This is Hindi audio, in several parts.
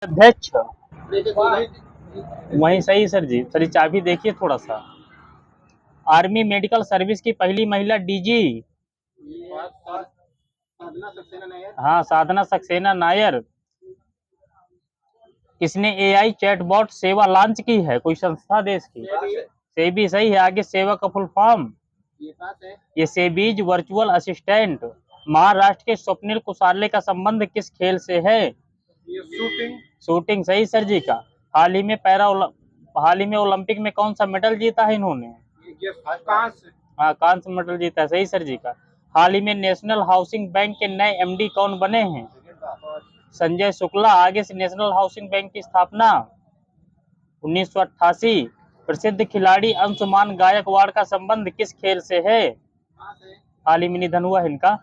अध्यक्ष वहीं सही सर जी। सर चाबी देखिए थोड़ा सा। आर्मी मेडिकल सर्विस की पहली महिला डीजी। हाँ, साधना सक्सेना नायर। किसने एआई चैटबॉट सेवा लॉन्च की है? कोई संस्था देश की? सेबी सही है। आगे सेवा का फुल फॉर्म? ये सेबीज वर्चुअल असिस्टेंट। महाराष्ट्र के स्वप्निल कुसाले का संबंध किस खेल से है? शूटिंग सही सर जी का। हाल ही में ओलंपिक में कौन सा मेडल जीता है इन्होंने? हाँ, कांस्य मेडल जीता है सही सर जी का। हाल ही में नेशनल हाउसिंग बैंक के नए एमडी कौन बने हैं? संजय शुक्ला। आगे से नेशनल हाउसिंग बैंक की स्थापना 1988। प्रसिद्ध खिलाड़ी अंशुमान गायकवाड़ का संबंध किस खेल से है? हाल ही में निधन हुआ है इनका,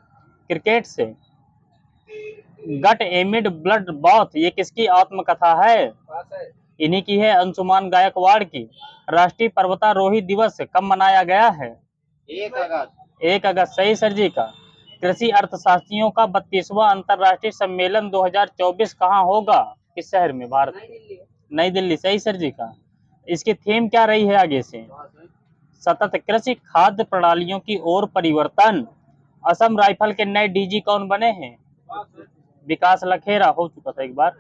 क्रिकेट से। गट एमिड ब्लड बॉथ ये किसकी आत्मकथा है? इन्हीं की है, अंशुमान गायकवाड़ की। राष्ट्रीय पर्वतारोही दिवस कब मनाया गया है? 1 अगस्त सही सर जी का। कृषि अर्थशास्त्रियों का 32वां अंतर्राष्ट्रीय सम्मेलन 2024 कहाँ होगा? किस शहर में भारत में? नई दिल्ली सही सर जी का। इसकी थीम क्या रही है आगे से? सतत कृषि खाद्य प्रणालियों की ओर परिवर्तन। असम राइफल के नए डीजी कौन बने हैं? विकास लखेरा। हो चुका था एक बार।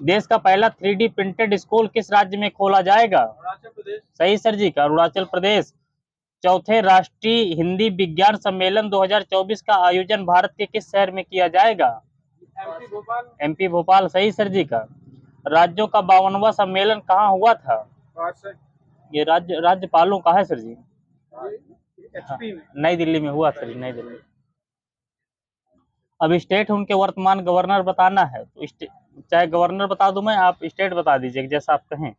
देश का पहला 3D प्रिंटेड स्कूल किस राज्य में खोला जाएगा? सही सर जी का, अरुणाचल प्रदेश। चौथे राष्ट्रीय हिंदी विज्ञान सम्मेलन 2024 का आयोजन भारत के किस शहर में किया जाएगा? एमपी भोपाल सही सर जी का। राज्यों का 52वां सम्मेलन कहाँ हुआ था? ये राज्यपालों का है सर जी। नई दिल्ली में हुआ सर जी, नई दिल्ली। अब स्टेट उनके वर्तमान गवर्नर बताना है, तो चाहे गवर्नर बता दूं मैं, आप स्टेट बता दीजिए जैसा आप कहें।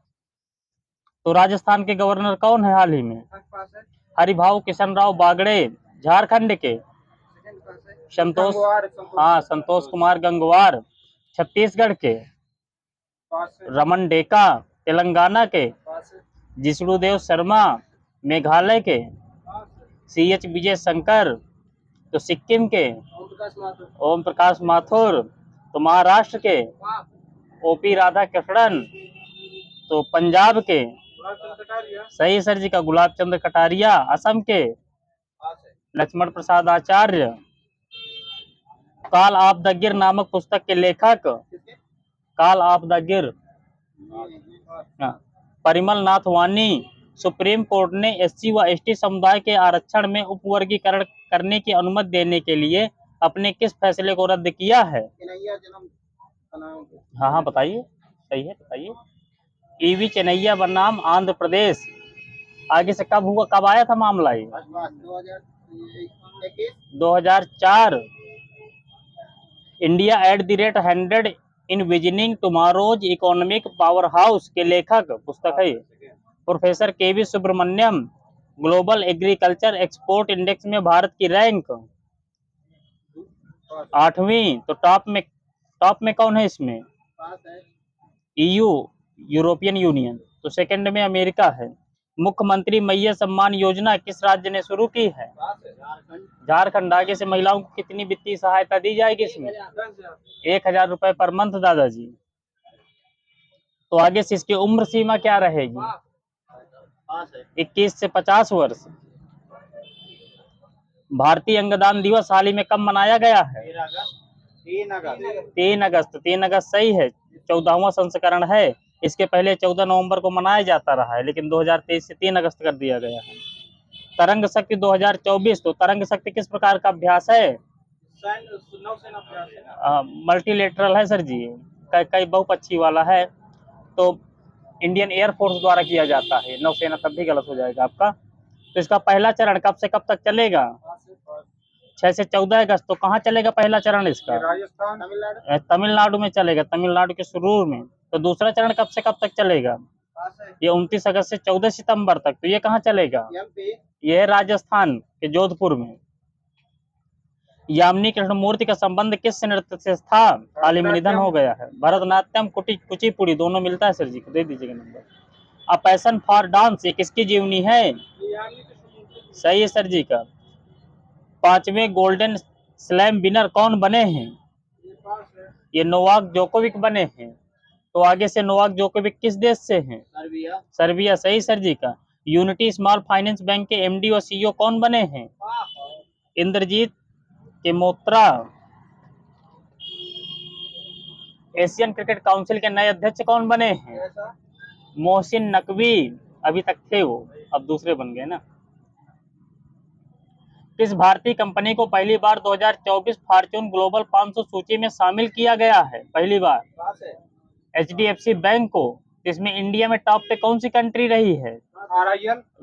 तो राजस्थान के गवर्नर कौन है हाल ही में? हरिभाऊ किशन राव बागड़े। झारखंड के? संतोष, हाँ, संतोष कुमार गंगवार। छत्तीसगढ़ के? रमन डेका। तेलंगाना के? जिष्णुदेव शर्मा। मेघालय के? CH विजय शंकर। तो सिक्किम के? ओम प्रकाश माथुर। तो महाराष्ट्र के? OP राधा कृष्णन। तो पंजाब के? सही सर जी का, गुलाब चंद्र कटारिया। असम के? Lakshman Prasad Acharya. Call of the गिर नामक पुस्तक के लेखक? कॉल ऑफ द गिर, परिमल नाथ वानी। सुप्रीम कोर्ट ने SC व ST समुदाय के आरक्षण में उपवर्गीकरण करने की अनुमति देने के लिए अपने किस फैसले को रद्द किया है? हाँ हाँ बताइए, सही है बताइए। EV चेन्नैया बनाम आंध्र प्रदेश। आगे से कब हुआ, कब आया था मामला ये? 2004। India @100 envisioning tomorrow's economic power house के लेखक पुस्तक है professor KV Subramanian. Global agriculture export index में भारत की रैंक 8वीं। तो टॉप में कौन है इसमें? EU, European union. तो सेकंड में अमेरिका है। मुख्यमंत्री मैया सम्मान योजना किस राज्य ने शुरू की है? झारखंड। आगे से महिलाओं को कितनी वित्तीय सहायता दी जाएगी इसमें? 1000 रुपए पर मंथ दादाजी। तो आगे से इसकी उम्र सीमा क्या रहेगी? 21 से 50 वर्ष। भारतीय अंगदान दिवस हाल ही में कब मनाया गया है? 3 अगस्त। 3 अगस्त सही है, 14वां संस्करण है। इसके पहले 14 नवंबर को मनाया जाता रहा है, लेकिन 2023 से 3 अगस्त कर दिया गया है। तरंग शक्ति 2024। तो तरंग शक्ति किस प्रकार का अभ्यास है? मल्टीलेटरल है सर जी, कई बहुपक्षी वाला है। तो इंडियन एयरफोर्स द्वारा किया जाता है, नौसेना तब भी गलत हो जाएगा आपका। तो इसका पहला चरण कब से कब तक चलेगा? 6 से 14 अगस्त। तो कहाँ चलेगा पहला चरण इसका? राजस्थान, तमिलनाडु में चलेगा, तमिलनाडु के शुरू में। तो दूसरा चरण कब से कब तक चलेगा? ये 29 अगस्त से 14 सितंबर तक। तो ये कहाँ चलेगा? ये है राजस्थान के जोधपुर में। यामिनी कृष्णमूर्ति का संबंध किस नृत्य से था? हाल ही में निधन हो गया है। भरतनाट्यम, कुचिपुड़ी दोनों मिलता है सर जी को दे दीजिएगा number. A passion for dance ये किसकी जीवनी है? सही है सर जी का। 5वें गोल्डन स्लैम विनर कौन बने हैं? ये नोवाक जोकोविक बने हैं। तो आगे से नोवाक जोकोविक किस देश से हैं? सर्बिया। सर्बिया, सही सर जी का। यूनिटी स्मॉल फाइनेंस बैंक के एमडी और सीईओ कौन बने हैं? इंद्रजीत केमोत्रा। एशियन क्रिकेट काउंसिल के नए अध्यक्ष कौन बने हैं? मोहसिन नकवी। अभी तक थे वो, अब दूसरे बन गए ना। किस भारतीय कंपनी को पहली बार 2024 फॉर्च्यून ग्लोबल 500 सूची में शामिल किया गया है? पहली बार HDFC बैंक को। इसमें इंडिया में टॉप पे कौन सी कंट्री रही है?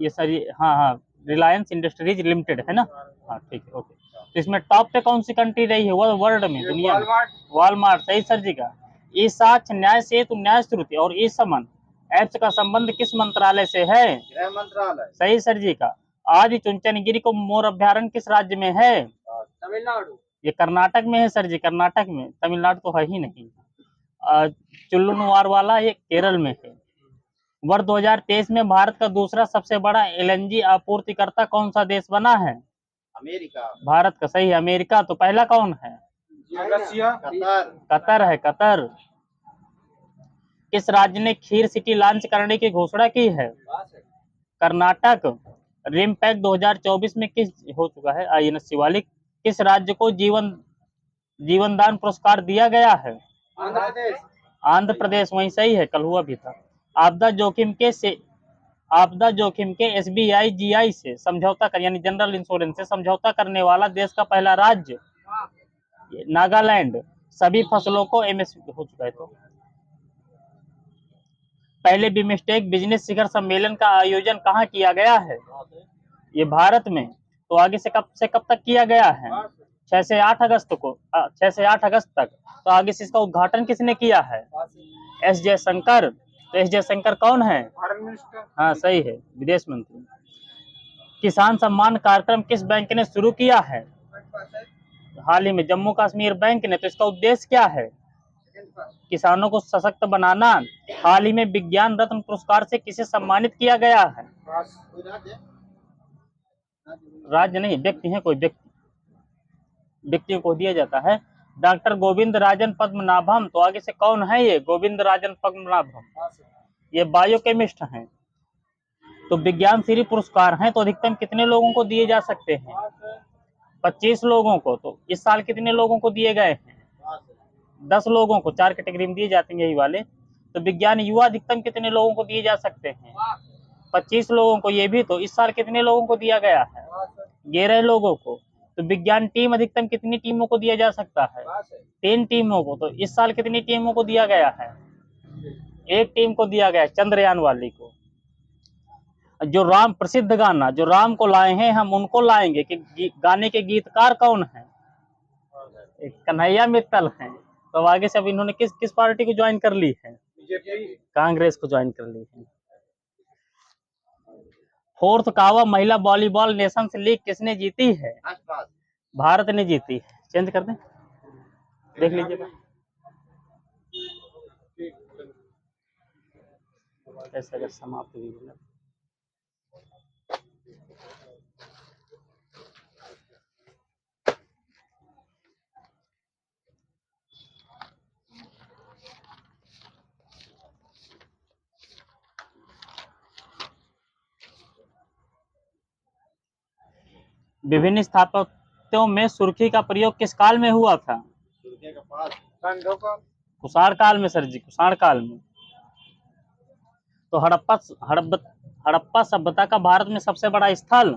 ये सर, हाँ हाँ, रिलायंस इंडस्ट्रीज लिमिटेड है ना। हाँ ठीक है, ओके। तो इसमें टॉप पे कौन सी कंट्री रही है वर्ल्ड में, दुनिया में? वॉलमार्ट, सही सर जी का। ई साक्ष्य, न्याय सेतु, न्याय श्रुति और ई समन ऐप्स का संबंध किस मंत्रालय से है? गृह मंत्रालय, सही सर जी का। आदि चुनचनगिरी को मोर अभ्यारण्य किस राज्य में है? तमिलनाडु। ये कर्नाटक में है सर जी, कर्नाटक में, तमिलनाडु तो है ही नहीं। चुल्लुनुवार वाला ये केरल में है। वर्ष 2023 में भारत का दूसरा सबसे बड़ा LNG आपूर्तिकर्ता कौन सा देश बना है? अमेरिका। भारत का, सही है। अमेरिका। तो पहला कौन है? रसिया। कतर। कतर है, कतर। किस राज्य ने खीर सिटी लॉन्च करने की घोषणा की है? कर्नाटक। रिमपैक 2024 में किस हो चुका है INS शिवालिक, किस राज्य को जीवन दान पुरस्कार दिया गया है? आंध्र प्रदेश। आंध्र प्रदेश, वहीं सही है, कल हुआ भी था। आपदा जोखिम के SBI GI से समझौता कर, यानी जनरल इंश्योरेंस से समझौता करने वाला देश का पहला राज्य? नागालैंड। सभी फसलों को MSP हो चुका है। तो पहले बिमस्टेक बिजनेस शिखर सम्मेलन का आयोजन कहाँ किया गया है? ये भारत में। तो आगे से कब तक किया गया है? 6 से 8 अगस्त को, 6 से 8 अगस्त तक। तो आगे से इसका उद्घाटन किसने किया है? S जयशंकर। तो S जयशंकर कौन है? हाँ सही है, विदेश मंत्री। किसान सम्मान कार्यक्रम किस बैंक ने शुरू किया है? हाल ही में जम्मू कश्मीर बैंक ने। तो इसका उद्देश्य क्या है? किसानों को सशक्त बनाना। हाल ही में विज्ञान रत्न पुरस्कार से किसे सम्मानित किया गया है? राज्य नहीं, व्यक्ति है, कोई व्यक्ति को दिया जाता है। डॉक्टर गोविंद राजन पद्मनाभम। तो आगे से कौन है ये गोविंद राजन पद्मनाभम? ये बायोकेमिस्ट हैं। तो विज्ञान श्री पुरस्कार हैं, तो अधिकतम कितने लोगों को दिए जा सकते हैं? 25 लोगों को। तो इस साल कितने लोगों को दिए गए हैं? 10 लोगों को। 4 कैटेगरी में दिए जाते हैं यही वाले। तो विज्ञान युवा अधिकतम कितने लोगों को दिए जा सकते हैं? 25 लोगों को। ये भी तो इस साल कितने लोगों को दिया गया है? 11 लोगों को। तो विज्ञान टीम अधिकतम कितनी टीमों को दिया जा सकता है? 3 टीमों को। तो इस साल कितनी टीमों को दिया गया है? 1 टीम को दिया गया, चंद्रयान वाली को। जो राम प्रसिद्ध गाना, जो राम को लाए हैं हम उनको लाएंगे, कि गाने के गीतकार कौन है? कन्हैया मित्तल हैं। तो आगे से अब इन्होंने किस पार्टी को ज्वाइन कर ली है? कांग्रेस को ज्वाइन कर ली है। 4th कावा महिला वॉलीबॉल नेशंस लीग किसने जीती है? भारत ने जीती है। चेंज कर दें, देख लीजिएगा ऐसे अगर समाप्त हुई है। विभिन्न स्थापत्यों में सुर्खी का प्रयोग किस काल में हुआ था? कुषाण काल में सर जी, कुषाण काल में। तो हड़प्पा सभ्यता का भारत में सबसे बड़ा स्थल?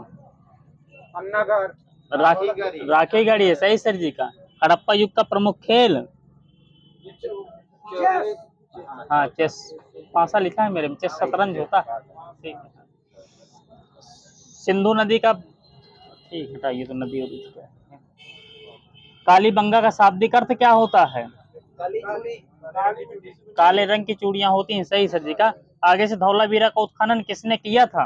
राखीगढ़ है, सही सर जी का। हड़प्पा युग का प्रमुख खेल? हाँ चेस। पासा लिखा है मेरे में, चेस शतरंज होता है। ठीक है। सिंधु नदी का, ठीक हटाइए, तो नदी हो गई। कालीबंगा का शाब्दिक अर्थ क्या होता है? काले रंग की चूड़ियां होती हैं, सही सर जी का। आगे से धौलावीरा का उत्खनन किसने किया था?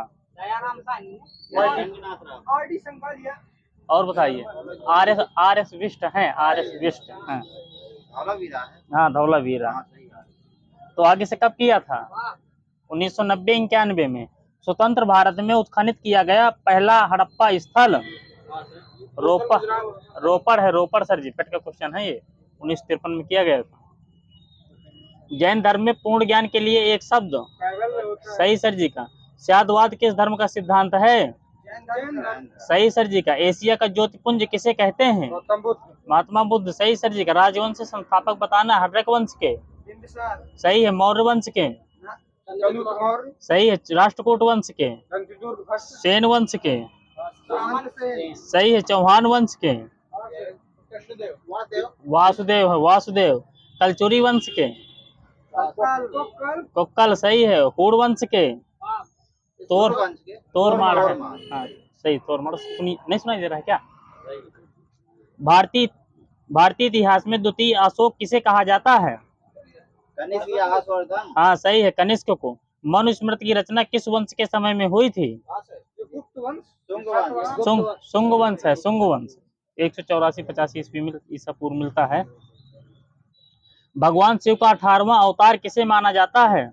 और बताइए। RS विष्ट हैं, RS विष्ट हैं। हाँ धौलावीरा। तो आगे से कब किया था? 1990-91 में। स्वतंत्र भारत में उत्खनन किया गया पहला हड़प्पा स्थल? रोपड़ है, रोपड़ सर जी, पेट का क्वेश्चन है ये। 1953 में किया गया था। जैन धर्म में पूर्ण ज्ञान के लिए एक शब्द। सही सर जी का। स्यादवाद किस धर्म का सिद्धांत है? सही सर जी का। एशिया का ज्योतिपुंज किसे कहते हैं? महात्मा बुद्ध। सही सर जी का। राजवंश संस्थापक बताना। हर्षक वंश के। सही है। मौर्य वंश के। सही है। राष्ट्रकूट वंश के। सेन वंश के। सही है। चौहान वंश के। वासुदेव है। वासुदेव। कलचुरी वंश के। कोक्कल। सही है। हुड़ वंश के। तोरमाड़ है। हाँ सही। तोरमाड़ नहीं सुनाई दे रहा है क्या? भारतीय भारतीय इतिहास में द्वितीय अशोक किसे कहा जाता है? हाँ सही है। कनिष्क को। मनुस्मृति की रचना किस वंश के समय में हुई थी? सुंग वंश है। सुंग वंश। 184-85 ईस्वी में ईसा पूर्व मिलता है। भगवान शिव का 18वां अवतार किसे माना जाता है?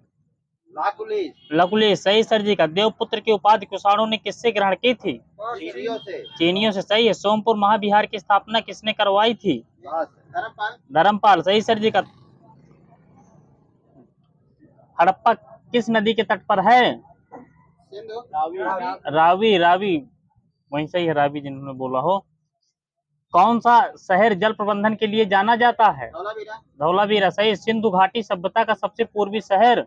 लकुलिश। सही सर जी का। देवपुत्र की उपाधि कुषाणों ने किससे ग्रहण की थी? चीनियों से। सही है। सोमपुर महाविहार की स्थापना किसने करवाई थी? धर्मपाल। सही सर जी का। हड़प्पा किस नदी के तट पर है? रावी। रावी वहीं सही है। रावी जिन्होंने बोला हो। कौन सा शहर जल प्रबंधन के लिए जाना जाता है? धौलावीरा। सही। सिंधु घाटी सभ्यता का सबसे पूर्वी शहर?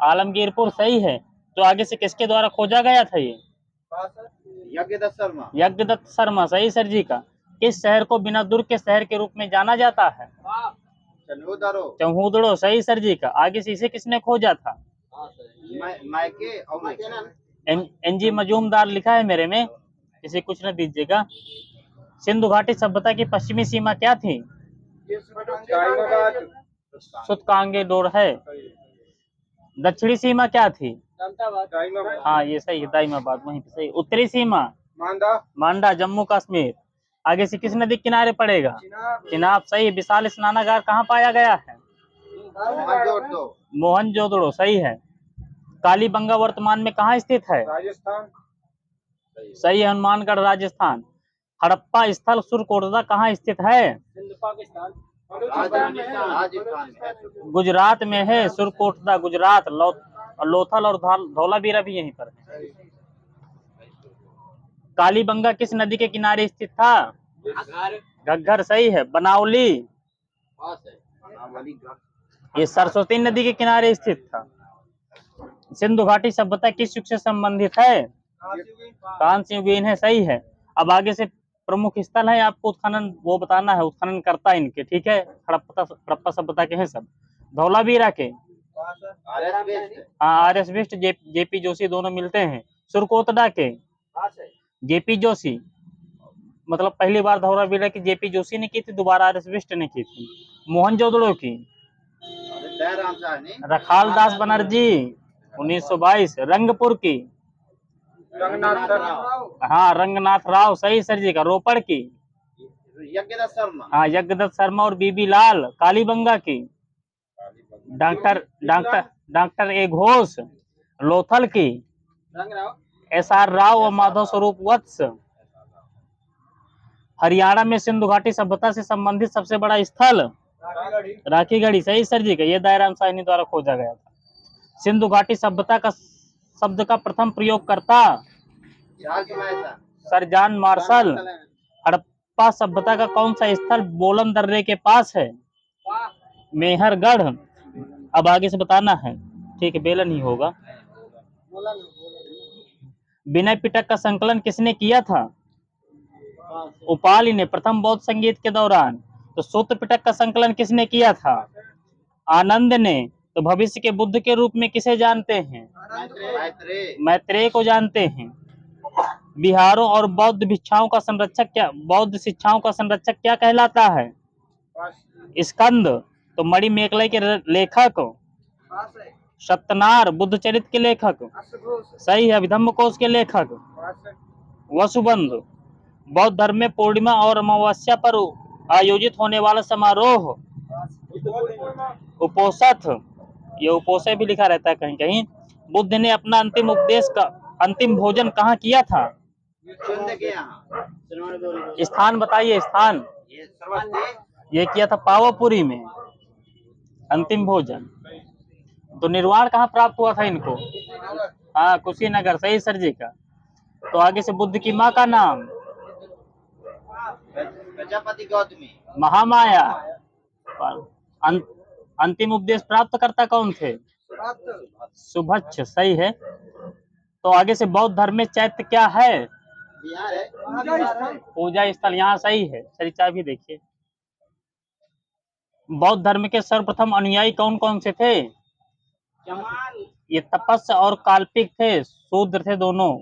आलमगीरपुर। सही है। तो आगे से किसके द्वारा खोजा गया था ये? यज्ञदत्त शर्मा। सही सर जी का। किस शहर को बिना दुर्ग के शहर के रूप में जाना जाता है? चौहूदड़ो। सही सर जी का। आगे से इसे किसने खोजा था? एनजी मजूमदार लिखा है मेरे में, इसे कुछ न दीजिएगा। सिंधु घाटी सभ्यता की पश्चिमी सीमा क्या थी? सुतकांगे डोर है। दक्षिणी सीमा क्या थी? हाँ ये सही है। दाइमाबाद वहीं पे सही। उत्तरी सीमा? मांडा जम्मू कश्मीर। आगे से किस नदी किनारे पड़ेगा? चिनाब। सही। विशाल स्नानागार कहाँ पाया गया है? मोहनजोदड़ो। सही है। कालीबंगा वर्तमान में कहाँ स्थित है? राजस्थान। सही है। हनुमानगढ़ राजस्थान। हड़प्पा स्थल सुरकोटदा कहाँ स्थित है? गुजरात में है। सुरकोटदा गुजरात। लोथल और धौलावीरा भी यहीं पर है। कालीबंगा किस नदी के किनारे स्थित था? घग्गर। सही है। बनावली ये सरस्वती नदी के किनारे स्थित था। सिंधु घाटी सभ्यता किस युग से संबंधित है? कांस्य युगीन है। सही है। अब आगे से प्रमुख स्थल है, आपको उत्खनन वो बताना है, उत्खनन करता है इनके। ठीक है। हड़प्पा सभ्यता के हैं सब। धौलावीरा के। हाँ R S Bisht JP Joshi दोनों मिलते हैं। सुरकोटड़ा के जेपी जोशी। मतलब पहली बार धौलावीरा की जेपी जोशी ने की थी, दोबारा आर एस बिष्ट ने की थी। मोहनजोदड़ो की रखाल दास बनर्जी 1922। रंगपुर की हाँ रंगनाथ राव। सही सर जी का। रोपड़ की हाँ यज्ञदत्त शर्मा और बीबी लाल। कालीबंगा की डॉक्टर ए घोष। लोथल की SR राव और माधव स्वरूप वत्स। हरियाणा में सिंधु घाटी सभ्यता से संबंधित सबसे बड़ा स्थल? राखीगढ़ी। सही सर जी का। ये दायराम साहनी द्वारा खोजा गया था। सिंधु घाटी सभ्यता का शब्द का प्रथम प्रयोगकर्ता? Sir John Marshall. हड़प्पा सभ्यता का कौन सा स्थल बोलन दर्रे के पास है? मेहरगढ़। अब आगे से बताना है। ठीक है। बेलन ही होगा। विनय पिटक का संकलन किसने किया था? उपाली ने। प्रथम बौद्ध संगीत के दौरान। तो सूत्र पिटक का संकलन किसने किया था? आनंद ने। तो भविष्य के बुद्ध के रूप में किसे जानते हैं? मैत्रेय को जानते हैं। बिहारों और बौद्ध भिक्षाओं का संरक्षक क्या, बौद्ध शिक्षाओं का संरक्षक क्या कहलाता है? स्कंद। तो मणिमेखलाई के लेखक? सत्यनार। बुद्ध चरित के लेखक? सही है। अभिधम्म कोश के लेखक? वसुबंधु। बौद्ध धर्म में पूर्णिमा और अमावस्या पर आयोजित होने वाला समारोह? उपोषथ। ये उपोषय भी लिखा रहता है कहीं कहीं। बुद्ध ने अपना अंतिम उपदेश का अंतिम भोजन कहाँ किया था? स्थान बताइए। स्थान ये किया था पावापुरी में। अंतिम भोजन। तो निर्वाण कहाँ प्राप्त हुआ था इनको? हाँ, कुशीनगर, सही सर जी का। तो आगे से बुद्ध की माँ का नाम? प्रजापति गौतमी। महामाया। अंतिम उपदेश प्राप्त करता कौन थे? सुभच्छ, सही है। तो आगे से बौद्ध धर्म में चैत्य क्या है? बिहार है। पूजा स्थल, यहाँ सही है। सही, चाबी देखिए। बौद्ध धर्म के सर्वप्रथम अनुयायी कौन कौन से थे? ये तपस्या और काल्पिक थे, शूद्र थे दोनों।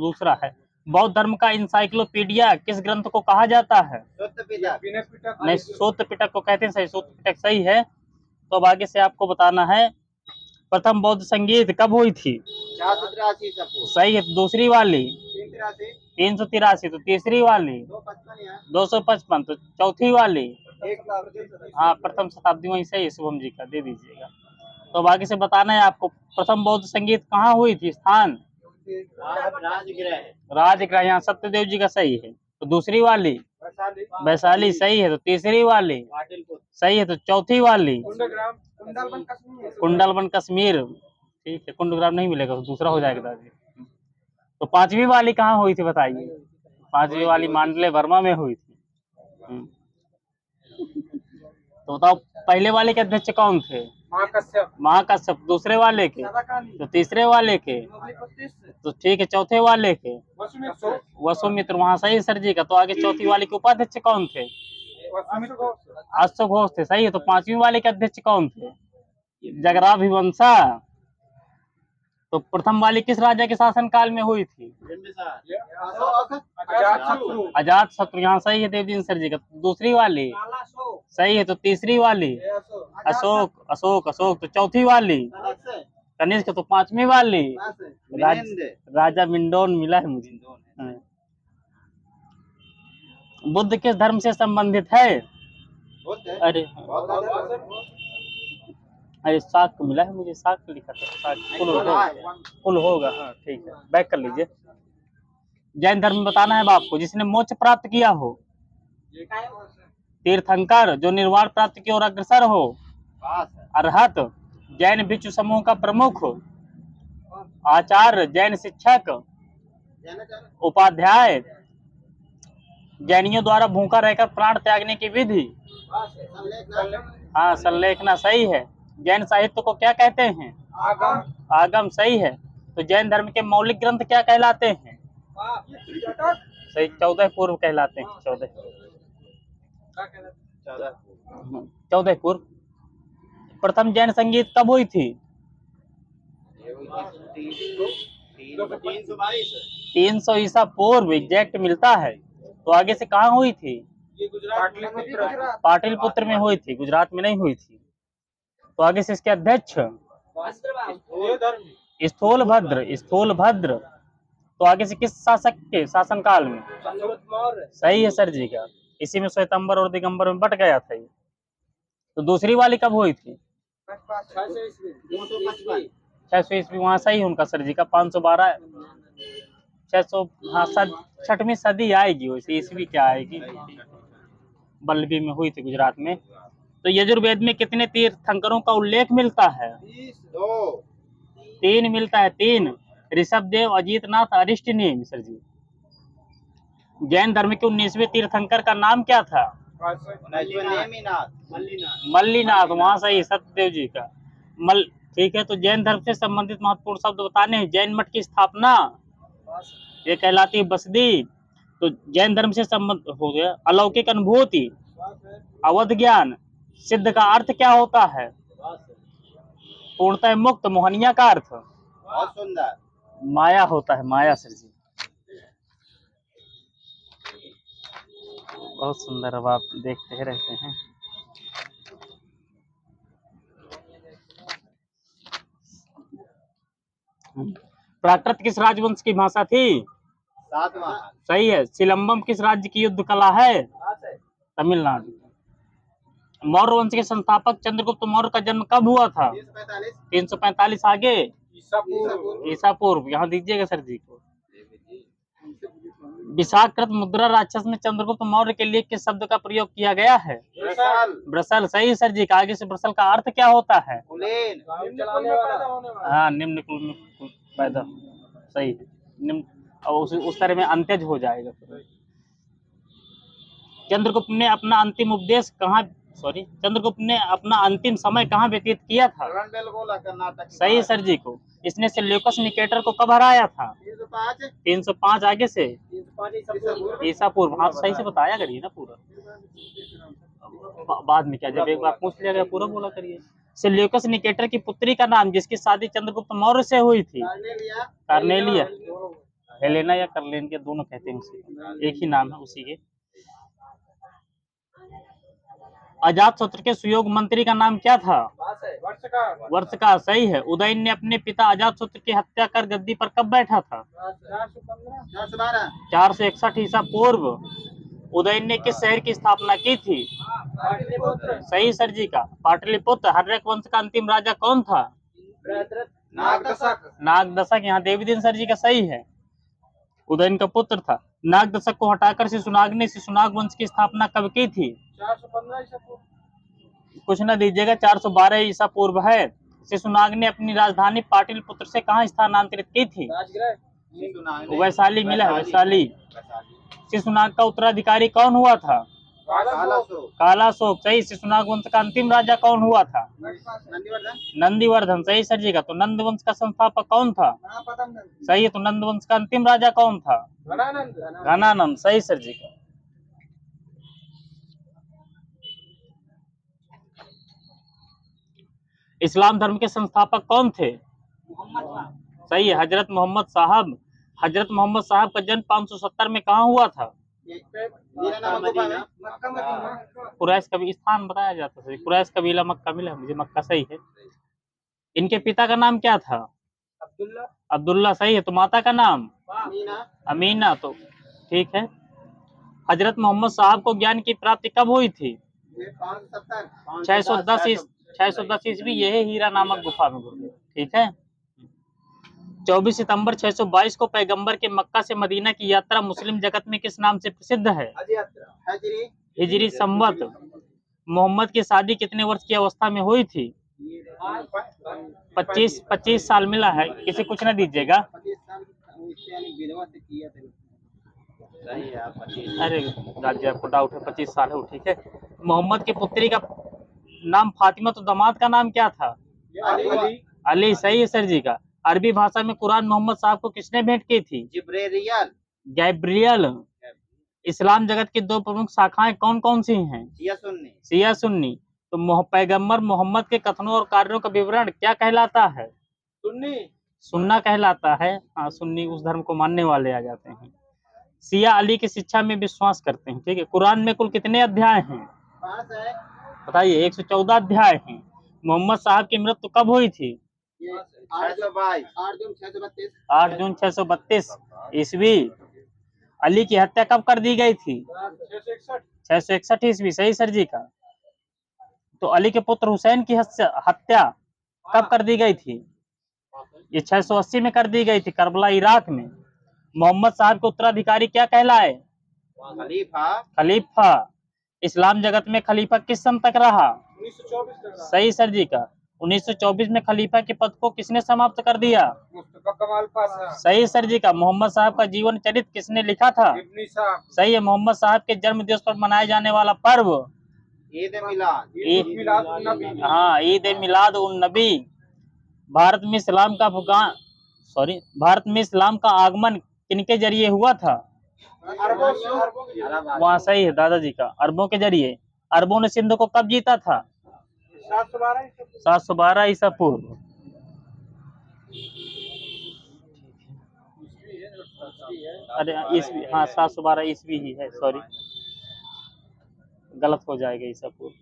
दूसरा है, बौद्ध धर्म का इंसाइक्लोपीडिया किस ग्रंथ को कहा जाता है? नहीं, सूत्र पिटक को कहते हैं, सही, सूत्र पिटक सही है। तो अब आगे से आपको बताना है, प्रथम बौद्ध संगीत कब हुई थी? 483 सही है। दूसरी वाली 383, तो तीसरी वाली 255, तो चौथी वाली हाँ प्रथम शताब्दी में, सही है। शुभम जी का दे दीजिएगा। तो अब आगे से बताना है आपको, प्रथम बौद्ध संगीत कहाँ हुई थी? स्थान? राजगृह, यहाँ सत्यदेव जी का सही है। तो दूसरी वाली वैशाली, सही है। तो तीसरी वाली सही है। तो चौथी वाली कुंडलवन कश्मीर, ठीक है। कुंडग्राम नहीं मिलेगा, तो दूसरा हो जाएगा दादी। तो पांचवी वाली कहाँ हुई थी बताइए? पांचवी वाली मांडले वर्मा में हुई थी। तो बताओ, पहले वाले के अध्यक्ष कौन थे? महाकश्यप। दूसरे वाले के? तो तीसरे वाले के? तो ठीक है, चौथे वाले के? वसुमित्र, वहाँ सही सर जी का। तो आगे चौथी वाले के उपाध्यक्ष कौन थे? अश्वघोष थे, सही है। तो पांचवी वाले के अध्यक्ष कौन थे? जगराभिवंशा। तो प्रथम वाली किस राजा के शासन काल में हुई थी? अजात शत्रु, यहाँ सही है देवदीन सर जी का। दूसरी वाली सही है। तो तीसरी वाली अशोक, अशोक। तो चौथी वाली कनिष्क। तो पांचवी वाली राजा मिंडोन मिला है मुझे। बुद्ध किस धर्म से संबंधित है? अरे शाक्त मिला है मुझे, शाक्त लिखा था, कुल होगा। हाँ ठीक है, बैक कर लीजिए। जैन धर्म बताना है आपको, जिसने मोक्ष प्राप्त किया हो। तीर्थंकर, जो निर्वाण प्राप्त की ओर अग्रसर हो। अरहत, जैन भिक्षु समूह का प्रमुख। आचार्य, जैन शिक्षक। उपाध्याय, जैनियों द्वारा भूखा रहकर प्राण त्यागने की विधि। हाँ, संलेखना, सही है। जैन साहित्य को क्या कहते हैं? आगम, सही है। तो जैन धर्म के मौलिक ग्रंथ क्या कहलाते हैं? सही, 14 पूर्व कहलाते हैं। 14 पूर्व। प्रथम जैन संगीत कब हुई थी? 300 ईसा पूर्व, एग्जैक्ट मिलता है। तो आगे से कहाँ हुई थी? पाटलिपुत्र में हुई थी, गुजरात में नहीं हुई थी। तो आगे से इसके अध्यक्ष स्थूलभद्र। तो आगे से किस शासक के शासनकाल में? सही है सर जी का। इसी में श्वेतंबर और दिगंबर में बट गया था ये। तो दूसरी वाली कब हुई थी? 600 ईस्वी, वहाँ सही उनका सर जी का। 512 600, हाँ 6वीं सदी आएगी, वैसे ईस्वी क्या आएगी। बल्लभी में हुई थी गुजरात में। तो यजुर्वेद में कितने तीर्थंकरों का उल्लेख मिलता है? 3 मिलता है, 3। ऋषभदेव, अजीतनाथ, अरिष्टनेमि सर जी। जैन धर्म के 19वें तीर्थंकर का नाम क्या था? मल्लीनाथ, वहाँ सही, सत्यदेव जी का। ठीक है। तो जैन धर्म से संबंधित महत्वपूर्ण शब्द बताने हैं। जैन मठ की स्थापना, ये कहलाती है बसदी। तो जैन धर्म से संबंध हो गया। अलौकिक अनुभूति, अवध ज्ञान, सिद्ध का अर्थ क्या होता है? पूर्णतः मुक्त, मोहनिया का अर्थ बहुत सुंदर माया होता है, माया सर जी। बहुत सुंदर, अब आप देखते ही रहते हैं। प्राकृत किस राजवंश की भाषा थी? 7वां। सही है। सिलंबम किस राज्य की युद्ध कला है? तमिलनाडु। मौर्य वंश के संस्थापक चंद्रगुप्त मौर्य का जन्म कब हुआ था? 345 आगे ईसा पूर्व, यहाँ दीजिएगा सर जी को। विशाखकृत मुद्रा राक्षस में चंद्रगुप्त मौर्य के लिए किस शब्द का प्रयोग किया गया है? ब्रसल, ब्रसल। सही सर जी का। आगे से ब्रसल का अर्थ क्या होता है? कुलीन, हाँ, निम्न कुल में पैदा। सही है। निम्न और उस तरह में अंत्यज हो जाएगा। चंद्रगुप्त ने अपना अंतिम उपदेश कहाँ चंद्रगुप्त ने अपना अंतिम समय कहाँ व्यतीत किया था? रणबेलगोला, कर्नाटक। सही सर जी को। इसने सेल्यूकस निकेटर को कब हराया था? 305, 305 आगे से 305 ईसा पूर्व। हाँ, सही से बताया करिए ना पूरा। बाद में क्या, जब एक बार पूछ लिया गया पूरा बोला करिए। सेल्यूकस निकेटर की पुत्री का नाम जिसकी शादी चंद्रगुप्त मौर्य से हुई थी? कार्नेलिया। हेलेना या करलेन के दोनों कहते हैं उसे, एक ही नाम है उसी के। अजात शत्रु के सुयोग मंत्री का नाम क्या था? वर्षका। सही है। उदयन ने अपने पिता अजात शत्रु की हत्या कर गद्दी पर कब बैठा था? 461 ईसा पूर्व। उदयन ने किस शहर की स्थापना की थी? सही सर जी का। पाटलिपुत्र। हर्यक वंश का अंतिम राजा कौन था? नागदशक, नागदशक। यहाँ देवीदीन सर जी का सही है। उदयन का पुत्र था। नागदशक को हटाकर शिशुनाग ने शिशुनाग वंश की स्थापना कब की थी? 415 ईसा पूर्व। कुछ न दीजिएगा, 412 ईसा पूर्व है। शिशुनाग ने अपनी राजधानी पाटलिपुत्र से कहाँ स्थानांतरित की थी? वैशाली। मिला है वैशाली। शिशुनाग का उत्तराधिकारी कौन हुआ था? कालाशोक। सही। शिशुनाग वंश का अंतिम राजा कौन हुआ था? नंदीवर्धन। सही सर जी का। तो नंद वंश का संस्थापक कौन था? सही है। तो नंद वंश का अंतिम राजा कौन था? घनानंद। सही सर जी का। इस्लाम धर्म के संस्थापक कौन थे? सही है, हजरत मोहम्मद साहब। हजरत मोहम्मद साहब का जन्म 570 में कहाँ हुआ था? कुरैश कबीला स्थान बताया जाता है। कुरैश कबीला मक्का। मिला मुझे मक्का। सही है। इनके पिता का नाम क्या था? अब्दुल्ला। सही है। तो माता का नाम? अमीना। तो ठीक है। हजरत मोहम्मद साहब को ज्ञान की प्राप्ति कब हुई थी? 610 ईस्वी। यह हीरा नामक गुफा में घुस गए। ठीक है। 24 सितंबर 622 को पैगंबर के मक्का से मदीना की यात्रा मुस्लिम जगत में किस नाम से प्रसिद्ध है? हिजरी संवत। मोहम्मद की शादी कितने वर्ष की अवस्था में हुई थी? 25 साल। मिला है। किसी कुछ ना दीजिएगा। अरे राज्य आपको डाउट है, 25 साल है। ठीक है। मोहम्मद की पुत्री का नाम फातिमा, तो दामाद का नाम क्या था? अली। सही है सर जी का। अरबी भाषा में कुरान मोहम्मद साहब को किसने भेंट की थी? गैब्रियल। इस्लाम जगत की दो प्रमुख शाखाएं कौन कौन सी हैं? शिया सुन्नी। तो पैगंबर मोहम्मद के कथनों और कार्यों का विवरण क्या कहलाता है? सुन्ना कहलाता है। हाँ, सुन्नी उस धर्म को मानने वाले आ जाते हैं। शिया अली की शिक्षा में विश्वास करते हैं। ठीक है। कुरान में कुल कितने अध्याय हैं? बताइए। 114 अध्याय हैं। मोहम्मद साहब की मृत्यु कब हुई थी? 8 जून 632 ईस्वी। अली की हत्या कब कर दी गई थी? 661 ईस्वी। सही सर जी का। तो अली के पुत्र हुसैन की हत्या कब कर दी गई थी? ये 680 में कर दी गई थी, करबला इराक में। मोहम्मद साहब के उत्तराधिकारी क्या कहलाए? खलीफा। इस्लाम जगत में खलीफा किस सन तक रहा? 1924। सही सर जी का। 1924 में खलीफा के पद को किसने समाप्त कर दिया? मुस्तफा कमाल पाशा। सही सर जी का। मोहम्मद साहब का जीवन चरित्र किसने लिखा था? इब्नी साहब। सही है। मोहम्मद साहब के जन्म दिवस पर मनाए जाने वाला पर्व? ईद मिलाद। हाँ, ईद मिलाद उन नबी। भारत में इस्लाम का आगमन किनके जरिए हुआ था? वहाँ सही है दादाजी का। अरबों के जरिए। अरबों ने सिंध को कब जीता था? 712 ईसा पूर्व। अरे ईस्वी। हाँ, 712 ईस्वी ही है। सॉरी, गलत हो जाएगा ईसा पूर्व।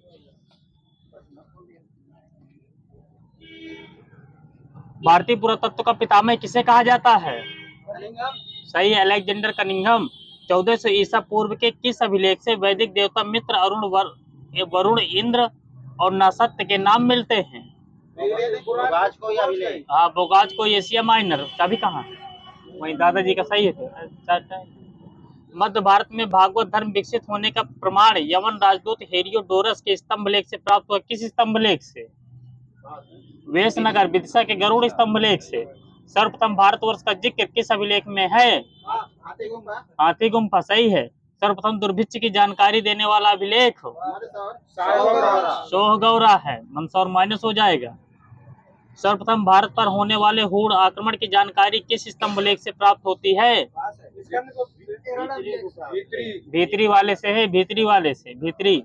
भारतीय पुरातत्व का पितामह किसे कहा जाता है? सही है, अलेक्जेंडर कनिंघम। 1400 ईसा पूर्व के किस अभिलेख से वैदिक देवता मित्र, वरुण, इंद्र और नसत्य के नाम मिलते हैं? हाँ, बोगाज को एशिया माइनर। कभी कहाँ वही दादाजी का सही है। मध्य भारत में भागवत धर्म विकसित होने का प्रमाण यवन राजदूत हेरियोडोरस के स्तंभ लेख से प्राप्त हुआ। किस स्तंभ लेख से? वेशनगर विदिशा के गरुड़ स्तंभ लेख से। सर्वप्रथम भारतवर्ष का जिक्र किस अभिलेख में है? हाथी गुम्फा सही है। सर्वप्रथम दुर्भिक्ष की जानकारी देने वाला अभिलेख सोहगौरा है। मंदसौर माइनस हो जाएगा। सर्वप्रथम भारत पर होने वाले हूण आक्रमण की जानकारी किस स्तंभ लेख से प्राप्त होती है? भीतरी वाले से है। भीतरी वाले से। भीतरी।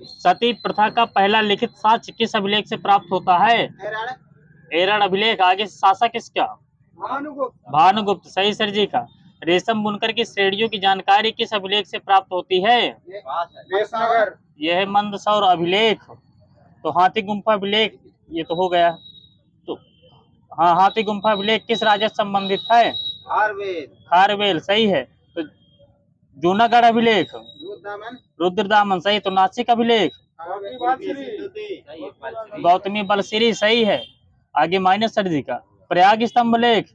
सती प्रथा का पहला लिखित साक्ष्य किस अभिलेख से प्राप्त होता है? एरण अभिलेख। आगे शासक किसका? भानुगुप्त सही सर जी का। रेशम बुनकर की श्रेणियों की जानकारी किस अभिलेख से प्राप्त होती है? यह है मंदसौर अभिलेख। तो हाथी गुम्फा अभिलेख ये तो हो गया। तो हाँ, हाथी गुम्फा अभिलेख किस राज्य से संबंधित है? खारवेल सही है। तो जूनागढ़ अभिलेख रुद्रदामन सही। तो नासिक अभिलेख गौतमी बलसिरी सही है। आगे माइनस सर जी का। प्रयाग स्तंभ लेख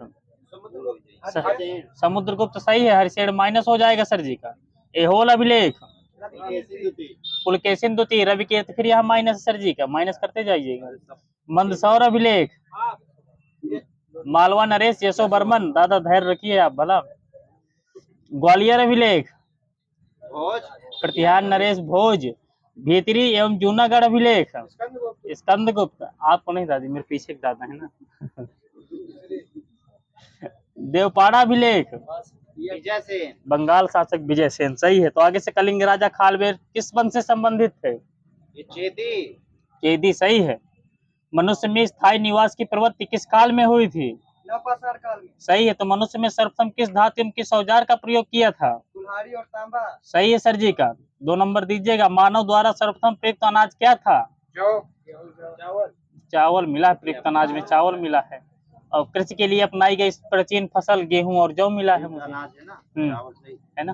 समुद्रगुप्त सही है। हरिशेर माइनस हो जाएगा सर जी का। एहोल अभिलेख पुलकेशिन द्वितीय रवि के। फिर यहाँ माइनस सर जी का। माइनस करते जाइएगा। मंदसौर अभिलेख मालवा नरेश यशो बर्मन। दादा धैर्य रखिए आप भला। ग्वालियर अभिलेख प्रतिहार नरेश भोज। भीतरी एवं जूनागढ़ अभिलेख स्कंदगुप्त। आपको नहीं दादी, मेरे पीछे एक दादा है ना। देवपाड़ा अभिलेख विजय सेन। बंगाल शासक विजय सेन सही है। तो आगे से कलिंग राजा खालवेर किस वंश से संबंधित थे? चेदी सही है। मनुष्य में स्थायी निवास की प्रवृत्ति किस काल में हुई थी? नवपाषाण काल में सही है। तो मनुष्य में सर्वप्रथम किस धातु एवं किस औजार का प्रयोग किया था? कुल्हाड़ी और तांबा सही है सर जी का। 2 नंबर दीजिएगा। मानव द्वारा सर्वप्रथम प्रयुक्त अनाज क्या था? चावल। चावल मिला है। प्रयुक्त अनाज में चावल मिला है। और कृषि के लिए अपनाई गई प्राचीन फसल गेहूं और जौ मिला है मुझे। अनाज है ना। है ना।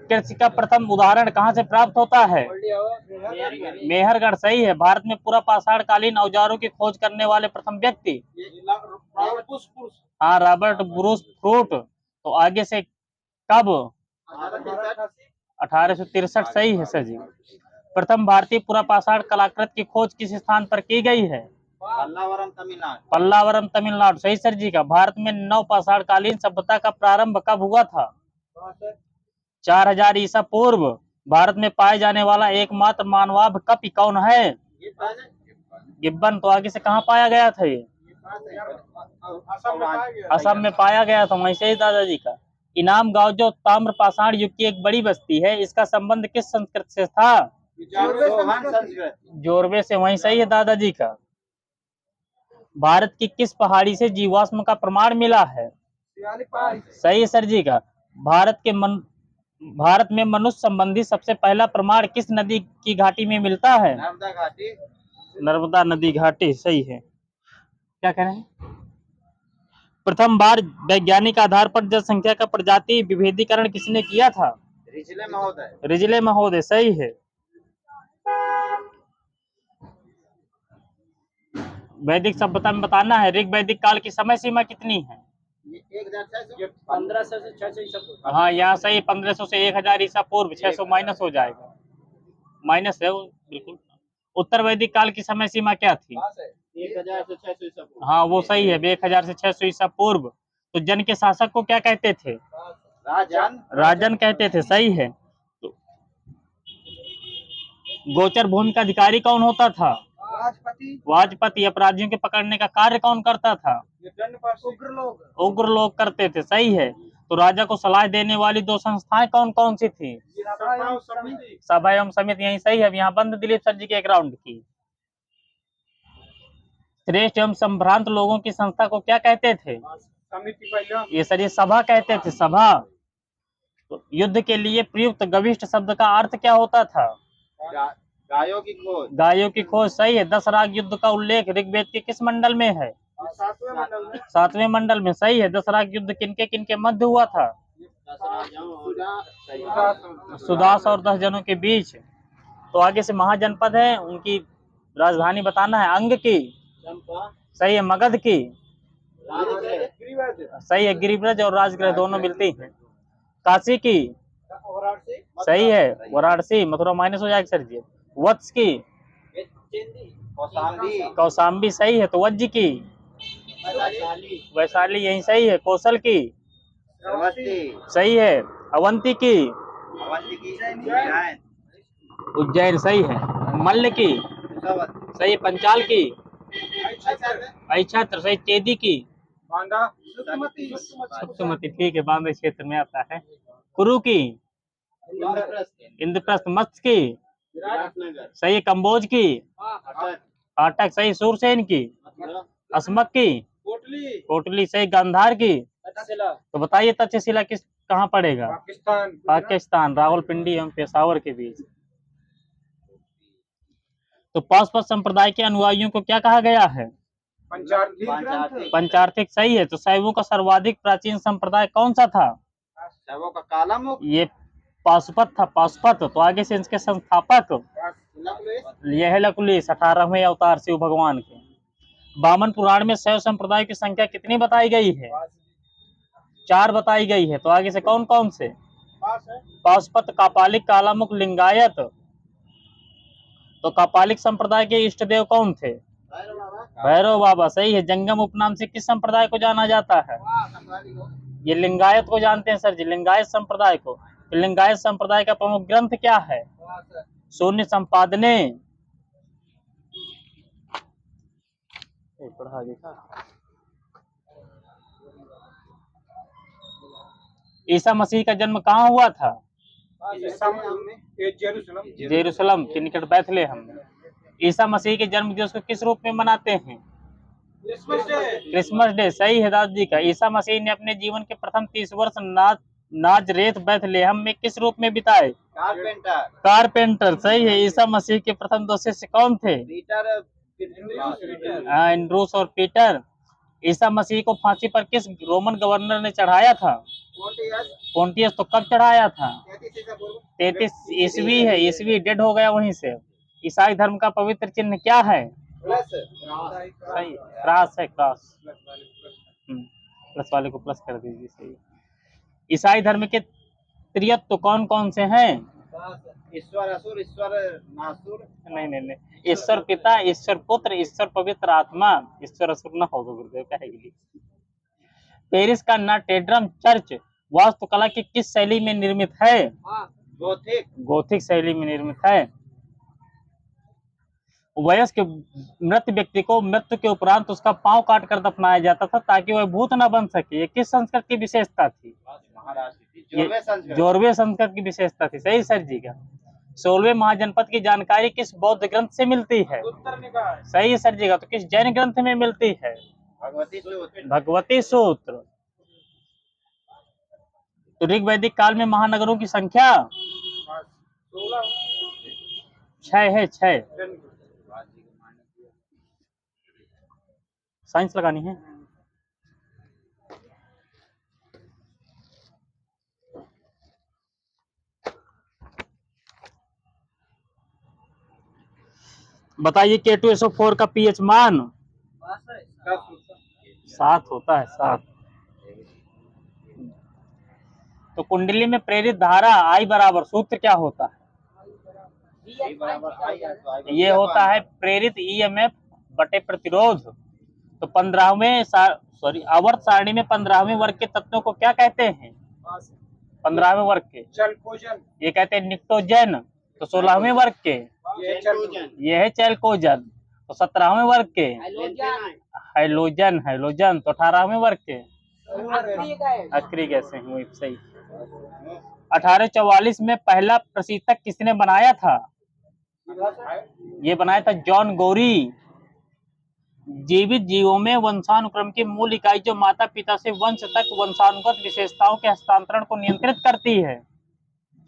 कृषि का प्रथम उदाहरण कहाँ से प्राप्त होता है? मेहरगढ़ सही है। भारत में पूरा पाषाण कालीन औजारों की खोज करने वाले प्रथम व्यक्ति? हाँ, रॉबर्ट ब्रूस फ्रूट। तो आगे से कब? 1863 सही है सर जी। प्रथम भारतीय पूरा पाषाण कलाकृत की खोज किस स्थान पर की गई है? पल्लावरम तमिलनाडु सही सर जी का। भारत में नव पाषाण कालीन सभ्यता का प्रारंभ कब हुआ था? 4000 ईसा पूर्व। भारत में पाए जाने वाला एकमात्र मानवाभ कपि कौन है? गिब्बन। तो आगे से कहाँ पाया गया था ये? असम में पाया गया था। वैसे ही दादाजी का। इनाम गांव जो ताम्र पाषाण युग की एक बड़ी बस्ती है, इसका संबंध किस संस्कृत से था? जोरवे से। वहीं सही है दादाजी का। भारत की किस पहाड़ी से जीवाश्म का प्रमाण मिला है? सही है सर जी का। भारत में मनुष्य संबंधी सबसे पहला प्रमाण किस नदी की घाटी में मिलता है? नर्मदा नदी घाटी सही है। क्या कह रहे हैं? प्रथम बार वैज्ञानिक आधार पर जनसंख्या का प्रजाति विभेदीकरण किसने किया था? रिजले महोदय सही है। वैदिक सभ्यता में बताना है। ऋग वैदिक काल की समय सीमा कितनी है? 1500 से 600 ईसा पूर्व। हाँ, यहाँ सही। 1500 से 1000 ईसा पूर्व। 600 माइनस हो जाएगा। माइनस है वो बिल्कुल। उत्तर वैदिक काल की समय सीमा क्या थी? 1000 से 600 ईसा पूर्व। हाँ, वो सही है। 1000 से 600 ईसा पूर्व। तो जन के शासक को क्या कहते थे? राजन कहते थे सही है। तो गोचर भूमि का अधिकारी कौन होता था? वाजपति। अपराधियों के पकड़ने का कार्य कौन करता था? उग्र लोग करते थे सही है। तो राजा को सलाह देने वाली 2 संस्थाएं कौन कौन सी थी? सभा एवं समिति। यही सही है। अब यहाँ बंद दिलीप सर जी के एक राउंड की। श्रेष्ठ एवं संभ्रांत लोगों की संस्था को क्या कहते थे? ये सर ये सभा कहते थे। सभा। तो युद्ध के लिए प्रयुक्त गविष्ठ शब्द का अर्थ क्या होता था? गायों की खोज। गायों की खोज सही है। 10 राग युद्ध का उल्लेख ऋग्वेद के किस मंडल में है? 7वें मंडल में सही है। 10 राग युद्ध किनके किनके मध्य हुआ था? सुदास और 10 जनों के बीच। तो आगे से महाजनपद है, उनकी राजधानी बताना है। अंग की सही है। मगध की राजगृह सही है, गिरिब्रज और राजगृह दोनों मिलती हैं। काशी की वाराणसी सही है, वाराणसी। मथुरा माइनस हो जाएगा सर जी। वत्स की कौशाम्बी कौशाम्बी सही है। तो वज्र की वैशाली वैशाली यही सही है। कौशल की श्रावस्ती सही है। अवंती की अवंती की उज्जैन उज्जैन सही है। मल्ल की कुशावर्ती सही है। पंचाल की अक्षत्र सही। चेदी की बांदा सुकमती सुप्तमती ठीक है, बांदा क्षेत्र में आता है। कुरु की इंद्रप्रस्थ इंद्रप्रस्थ। मत्स्य की विराटनगर सही है। कंबोज की अटक काटक सही। सूरसेन की मथुरा अस्मक की कोटली कोटली सही। गांधार की तक्षशिला तो बताइए तक्षशिला किस कहाँ पड़ेगा? पाकिस्तान पाकिस्तान, रावलपिंडी एवं पेशावर के बीच। तो पाशुपत संप्रदाय के अनुयायियों को क्या कहा गया है? पंचार्थी पंचार्थिक सही है। तो शैवों का सर्वाधिक प्राचीन संप्रदाय कौन सा था? शैवों का काला मुख ये पाशुपत था, पाशुपत। तो आगे से इसके संस्थापक यह है लकुलिश, 18वें अवतार शिव भगवान के। वामन पुराण में शैव संप्रदाय की संख्या कितनी बताई गई है? 4 बताई गई है। तो आगे से कौन कौन से? पाशुपत, कापालिक, कालामुख, लिंगायत। तो कापालिक संप्रदाय के इष्ट देव कौन थे? भैरव बाबा सही है। जंगम उपनाम से किस संप्रदाय को जाना जाता है? ये लिंगायत को जानते हैं सर जी, लिंगायत संप्रदाय को। तो लिंगायत संप्रदाय का प्रमुख ग्रंथ क्या है? शून्य संपादने। पढ़ा देखा। ईसा मसीह का जन्म कहाँ हुआ था? जेरूसलम के निकट बैथलेहम में। ईसा मसीह के जन्म दिवस को किस रूप में मनाते हैं? क्रिसमस डे सही है दास जी का। ईसा मसीह ने अपने जीवन के प्रथम 30 वर्ष नाजरेथ बैथलेहम में किस रूप में बिताए? कारपेंटर सही है। ईसा मसीह के प्रथम 2 शिष्य कौन थे? एंड्रूस और पीटर। ईसा मसीह को फांसी पर किस रोमन गवर्नर ने चढ़ाया था? पोंटियस। तो कब चढ़ाया था? 33 ईस्वी है। ईस्वी डेड हो गया वहीं से। ईसाई धर्म का पवित्र चिन्ह क्या है? सही क्रॉस है, क्रॉस। प्लस वाले को प्लस कर दीजिए, सही। ईसाई धर्म के त्रित्व कौन कौन से हैं? ईश्वर असुर ईश्वर नासुर नहीं, ईश्वर पिता, ईश्वर पुत्र, ईश्वर पवित्र आत्मा। ईश्वर असुर न हो गुरुदेव कहेगी। पेरिस का नाटेड्रम चर्च वास्तुकला की किस शैली में निर्मित है? गोथिक शैली में निर्मित है। वयस्क मृत व्यक्ति को मृत्यु के उपरांत उसका पांव काट कर दफनाया जाता था ताकि वह भूत न बन सके। ये किस संस्कृत की विशेषता थी? जोरवे संस्कृत की विशेषता थी। सही सर जी का। 16वें महाजनपद की जानकारी किस बौद्ध ग्रंथ से मिलती है? सही है सर जी का। तो किस जैन ग्रंथ में मिलती है? भगवती सूत्र। तो ऋग्वैदिक काल में महानगरों की संख्या 6 है। 6 साइंस लगानी है। बताइए K2SO4 का pH मान 7 होता है। 7। तो कुंडली में प्रेरित धारा I बराबर सूत्र क्या होता है? ये होता है प्रेरित EMF बटे प्रतिरोध। तो 15वें आवर्त सारणी में 15वें वर्ग के तत्वों को क्या कहते हैं? 15वें वर्ग के ये कहते हैं निक्टोजन। तो 16वें वर्ग के ये है चैल्कोजन। तो 17वें वर्ग के हाइलोजन। तो 18वें वर्ग के अक्रिक ऐसे हैं। सही। 1844 में पहला प्रशीतक किसने बनाया था? ये बनाया था जॉन गौरी। जीवित जीवों में वंशानुक्रम की मूल इकाई जो माता पिता से वंश तक वंशानुगत विशेषताओं के हस्तांतरण को नियंत्रित करती है,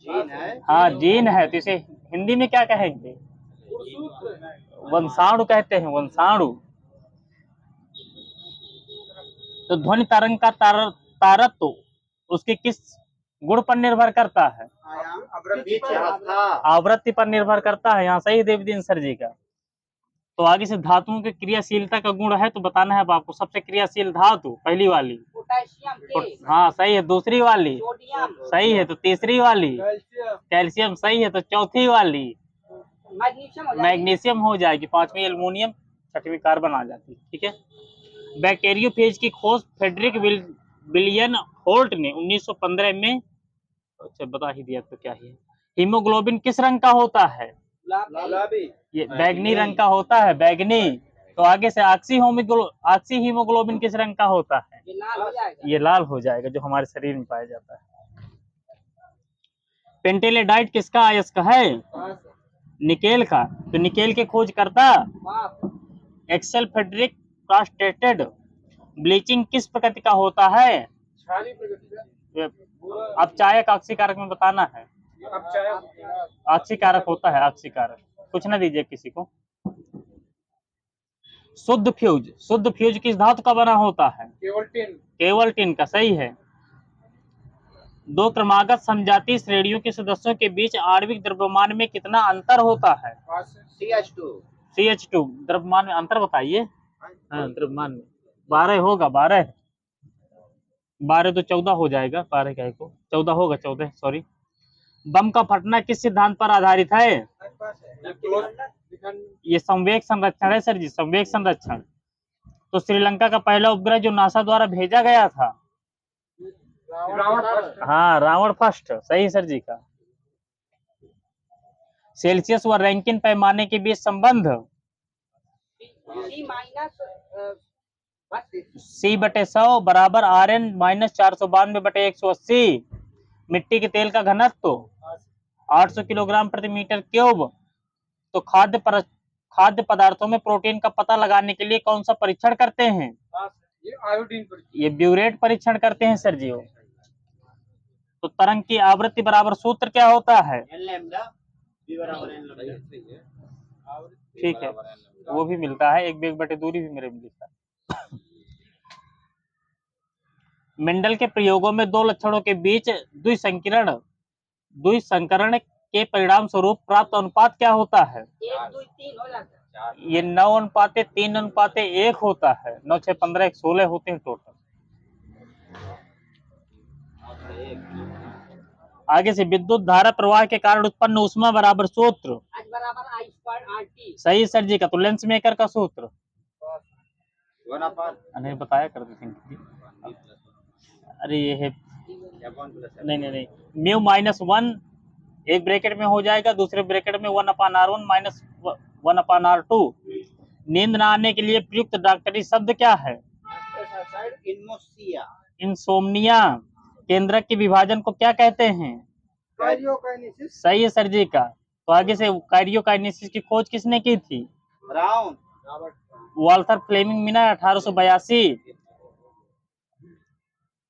जीन है। हाँ जीन है। तो इसे हिंदी में क्या कहेंगे? वंशाणु कहते हैं, वंशाणु। तो ध्वनि तरंग का तारत्व उसके किस गुण पर निर्भर करता है? आवृत्ति पर निर्भर करता है। यहाँ सही देवदीन सर जी का। तो आगे से धातुओं की क्रियाशीलता का गुण है तो बताना है अब आपको। सबसे क्रियाशील धातु पहली वाली, हाँ सही है। दूसरी वाली सही है, तो तीसरी वाली कैल्शियम सही है, तो चौथी वाली मैग्नीशियम हो जाएगी, पांचवी एल्युमिनियम, छठवीं कार्बन आ जाती है। ठीक है। बैक्टीरियोफेज की खोज फ्रेडरिक विलियम होल्ट ने 1915 में, अच्छा बता ही दिया तो क्या ही है। हीमोग्लोबिन किस रंग का होता है? गुलाबी। ये बैगनी रंग का होता है, बैगनी। तो आगे से ऑक्सी हीमोग्लोबिन किस रंग का होता है? ये लाल हो जाएगा, जो हमारे शरीर में पाया जाता है। पेंटेलेडाइट किसका अयस्क है? निकेल का। तो निकेल के खोज करता एक्सेल फ्रेडरिक प्रोस्टेटेड। ब्लीचिंग किस प्रकृति का होता है? अपचायक ऑक्सीकारक में बताना है। ऑक्सीकारक होता है, ऑक्सीकारक। कुछ ना दीजिए किसी को। शुद्ध फ्यूज किस धातु का बना होता है? केवल टिन का, सही है। दो क्रमागत समजातीय श्रेणियों के सदस्यों के बीच आणविक द्रव्यमान में कितना अंतर होता है? CH2 द्रव्यमान में अंतर बताइए। हाँ, द्रव्यमान में 12 होगा, 12 तो 14 हो जाएगा, 12 क्या है को 14 होगा, 14 सॉरी। बम का फटना किस सिद्धांत पर आधारित है? ये संवेग संरक्षण है सर जी, संवेग संरक्षण। तो श्रीलंका का पहला उपग्रह जो नासा द्वारा भेजा गया था, हाँ रावण फर्स्ट, सही सर जी का। सेल्सियस व रैंकिन पैमाने के बीच संबंध C/100 बराबर Rn माइनस 492/180। मिट्टी के तेल का घनत्व 800 किलोग्राम प्रति मीटर क्यूब। तो खाद्य पदार्थों में प्रोटीन का पता लगाने के लिए कौन सा परीक्षण करते हैं? ये ब्यूरेट परीक्षण करते हैं सर जी। तो तरंग की आवृत्ति बराबर सूत्र क्या होता है? ठीक है, वो भी मिलता है, एक बेग बटे दूरी भी मेरे में लिखा है। मेंडल के प्रयोगों में दो लक्षणों के बीच द्विसंकरण के परिणाम स्वरूप प्राप्त अनुपात क्या होता है? 1, 2, 3 हो जाता है। ये 9:3:1 होता है। 9, 6, 15, 16 होते हैं टोटल। आगे से विद्युत धारा प्रवाह के कारण उत्पन्न ऊष्मा बराबर सूत्र H बराबर I² RT। सही सर जी का। तो लेंस मेकर का सूत्र 1/, नहीं बताया कर देते हैं। अरे ये है, नहीं म्यू -1 एक ब्रैकेट में हो जाएगा, दूसरे ब्रैकेट में 1/R1 माइनस 1/R2। नींद न आने के लिए प्रयुक्त डॉक्टरी शब्द क्या है? इंसोम्निया। केंद्रक के विभाजन को क्या कहते हैं? सही है सर जी का। तो आगे से कार्डियोकाइनेसिस की खोज किसने की थी? ब्राउन। वाल्थर फ्लेमिंग मिना 1882।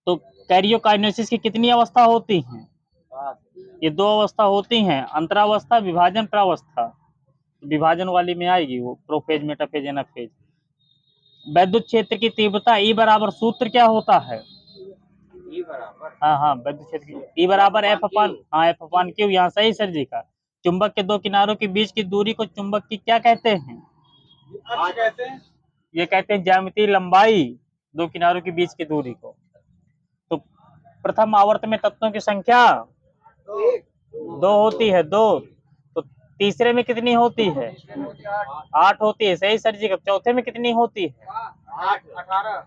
तो कार्डियोकाइनेसिस की कितनी अवस्था होती हैं? ये 2 अवस्था होती हैं, अंतरावस्था, विभाजन प्रावस्था। विभाजन वाली में आएगी वो, प्रोफेज, मेटाफेज, एनाफेज। वैद्युत क्षेत्र की तीव्रता E बराबर सूत्र क्या होता है? E बराबर, हाँ वैद्युत क्षेत्र की E बराबर F/Q। यहाँ सही सर जी का। चुंबक के दो किनारों के बीच की दूरी को चुंबक की क्या कहते हैं? ये कहते हैं ज्यामितीय लंबाई, दो किनारों के बीच की दूरी को। तो प्रथम आवर्त में तत्वों की संख्या 2 होती है, 2। तो तीसरे में कितनी होती है? 8 होती है, सही सर जी का। चौथे में कितनी होती है?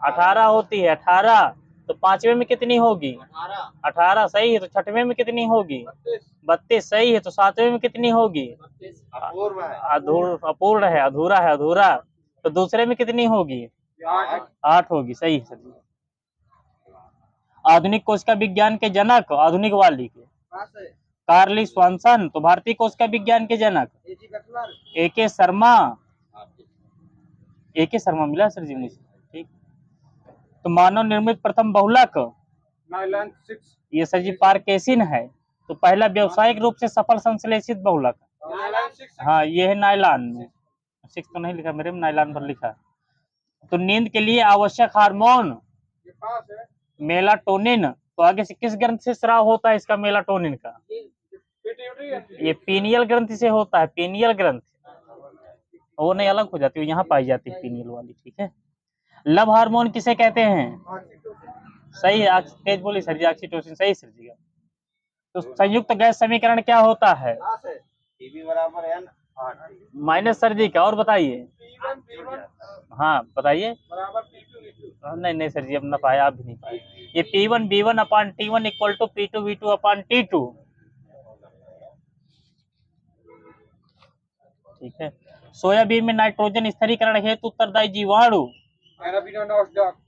18 होती है, 18। तो पांचवे में कितनी होगी? 18 सही है। तो छठवें में कितनी होगी? 32 सही है। तो सातवें में कितनी होगी? अपूर्ण है, अधूरा। तो दूसरे में कितनी होगी? 8 होगी, सही है सर। आधुनिक कोश का विज्ञान के जनक, आधुनिक वाली के कार्ल स्वानसन। तो भारतीय कोश का विज्ञान के जनक A.K. शर्मा। A.K. शर्मा मिला सर जी मुझे, ठीक। तो मानव निर्मित प्रथम बहुलक नायलॉन 6। ये सर जी पार्केसिन है। तो पहला व्यावसायिक रूप से सफल संश्लेषित बहुलक, हाँ ये है नायलॉन। 6 तो नहीं लिखा मेरे में, नायलॉन पर लिखा। तो नींद के लिए आवश्यक हार्मोन मेलाटोनिन। तो आगे से किस ग्रंथ से स्राव होता है इसका, मेलाटोनिन का? ये पीनियल ग्रंथि से होता है, पीनियल ग्रंथि। वो नहीं अलग हो जाती, वो यहाँ पाई जाती है पीनियल वाली, ठीक है। लव हार्मोन किसे कहते हैं? सही है, तेज बोली सर जी, ऑक्सीटोसिन, सही सर जी। तो संयुक्त गैस समीकरण क्या होता है? P बराबर N RT minus sir ji का, और बताइए। हाँ बताइए। नहीं नहीं सर जी, अब ना पाए, आप भी नहीं पाए। ये P1 B1 upon T1 equal to P2 V2 upon T2, ठीक है। सोयाबीन में नाइट्रोजन स्थिरीकरण हेतु उत्तरदायी जीवाणु?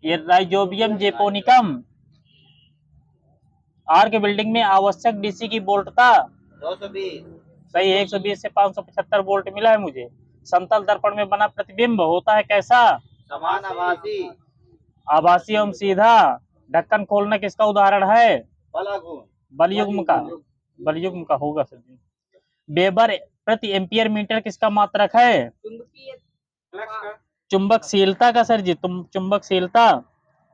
ये राइजोबियम जेपोनिकम। आर के बिल्डिंग में आवश्यक डीसी की वोल्टता? 220 सही, 120 से 575 वोल्ट मिला है मुझे। समतल दर्पण में बना प्रतिबिंब होता है कैसा? समानाभासी आभासी एवं सीधा। ढक्कन खोलना किसका उदाहरण है? बलागुण बलयुग्म का, बलयुग्म का होगा सर जी। वेबर प्रति एम्पियर मीटर किसका मात्रक है? चुंबकीय चुंबकशीलता का सर जी, तुम चुंबकशीलता।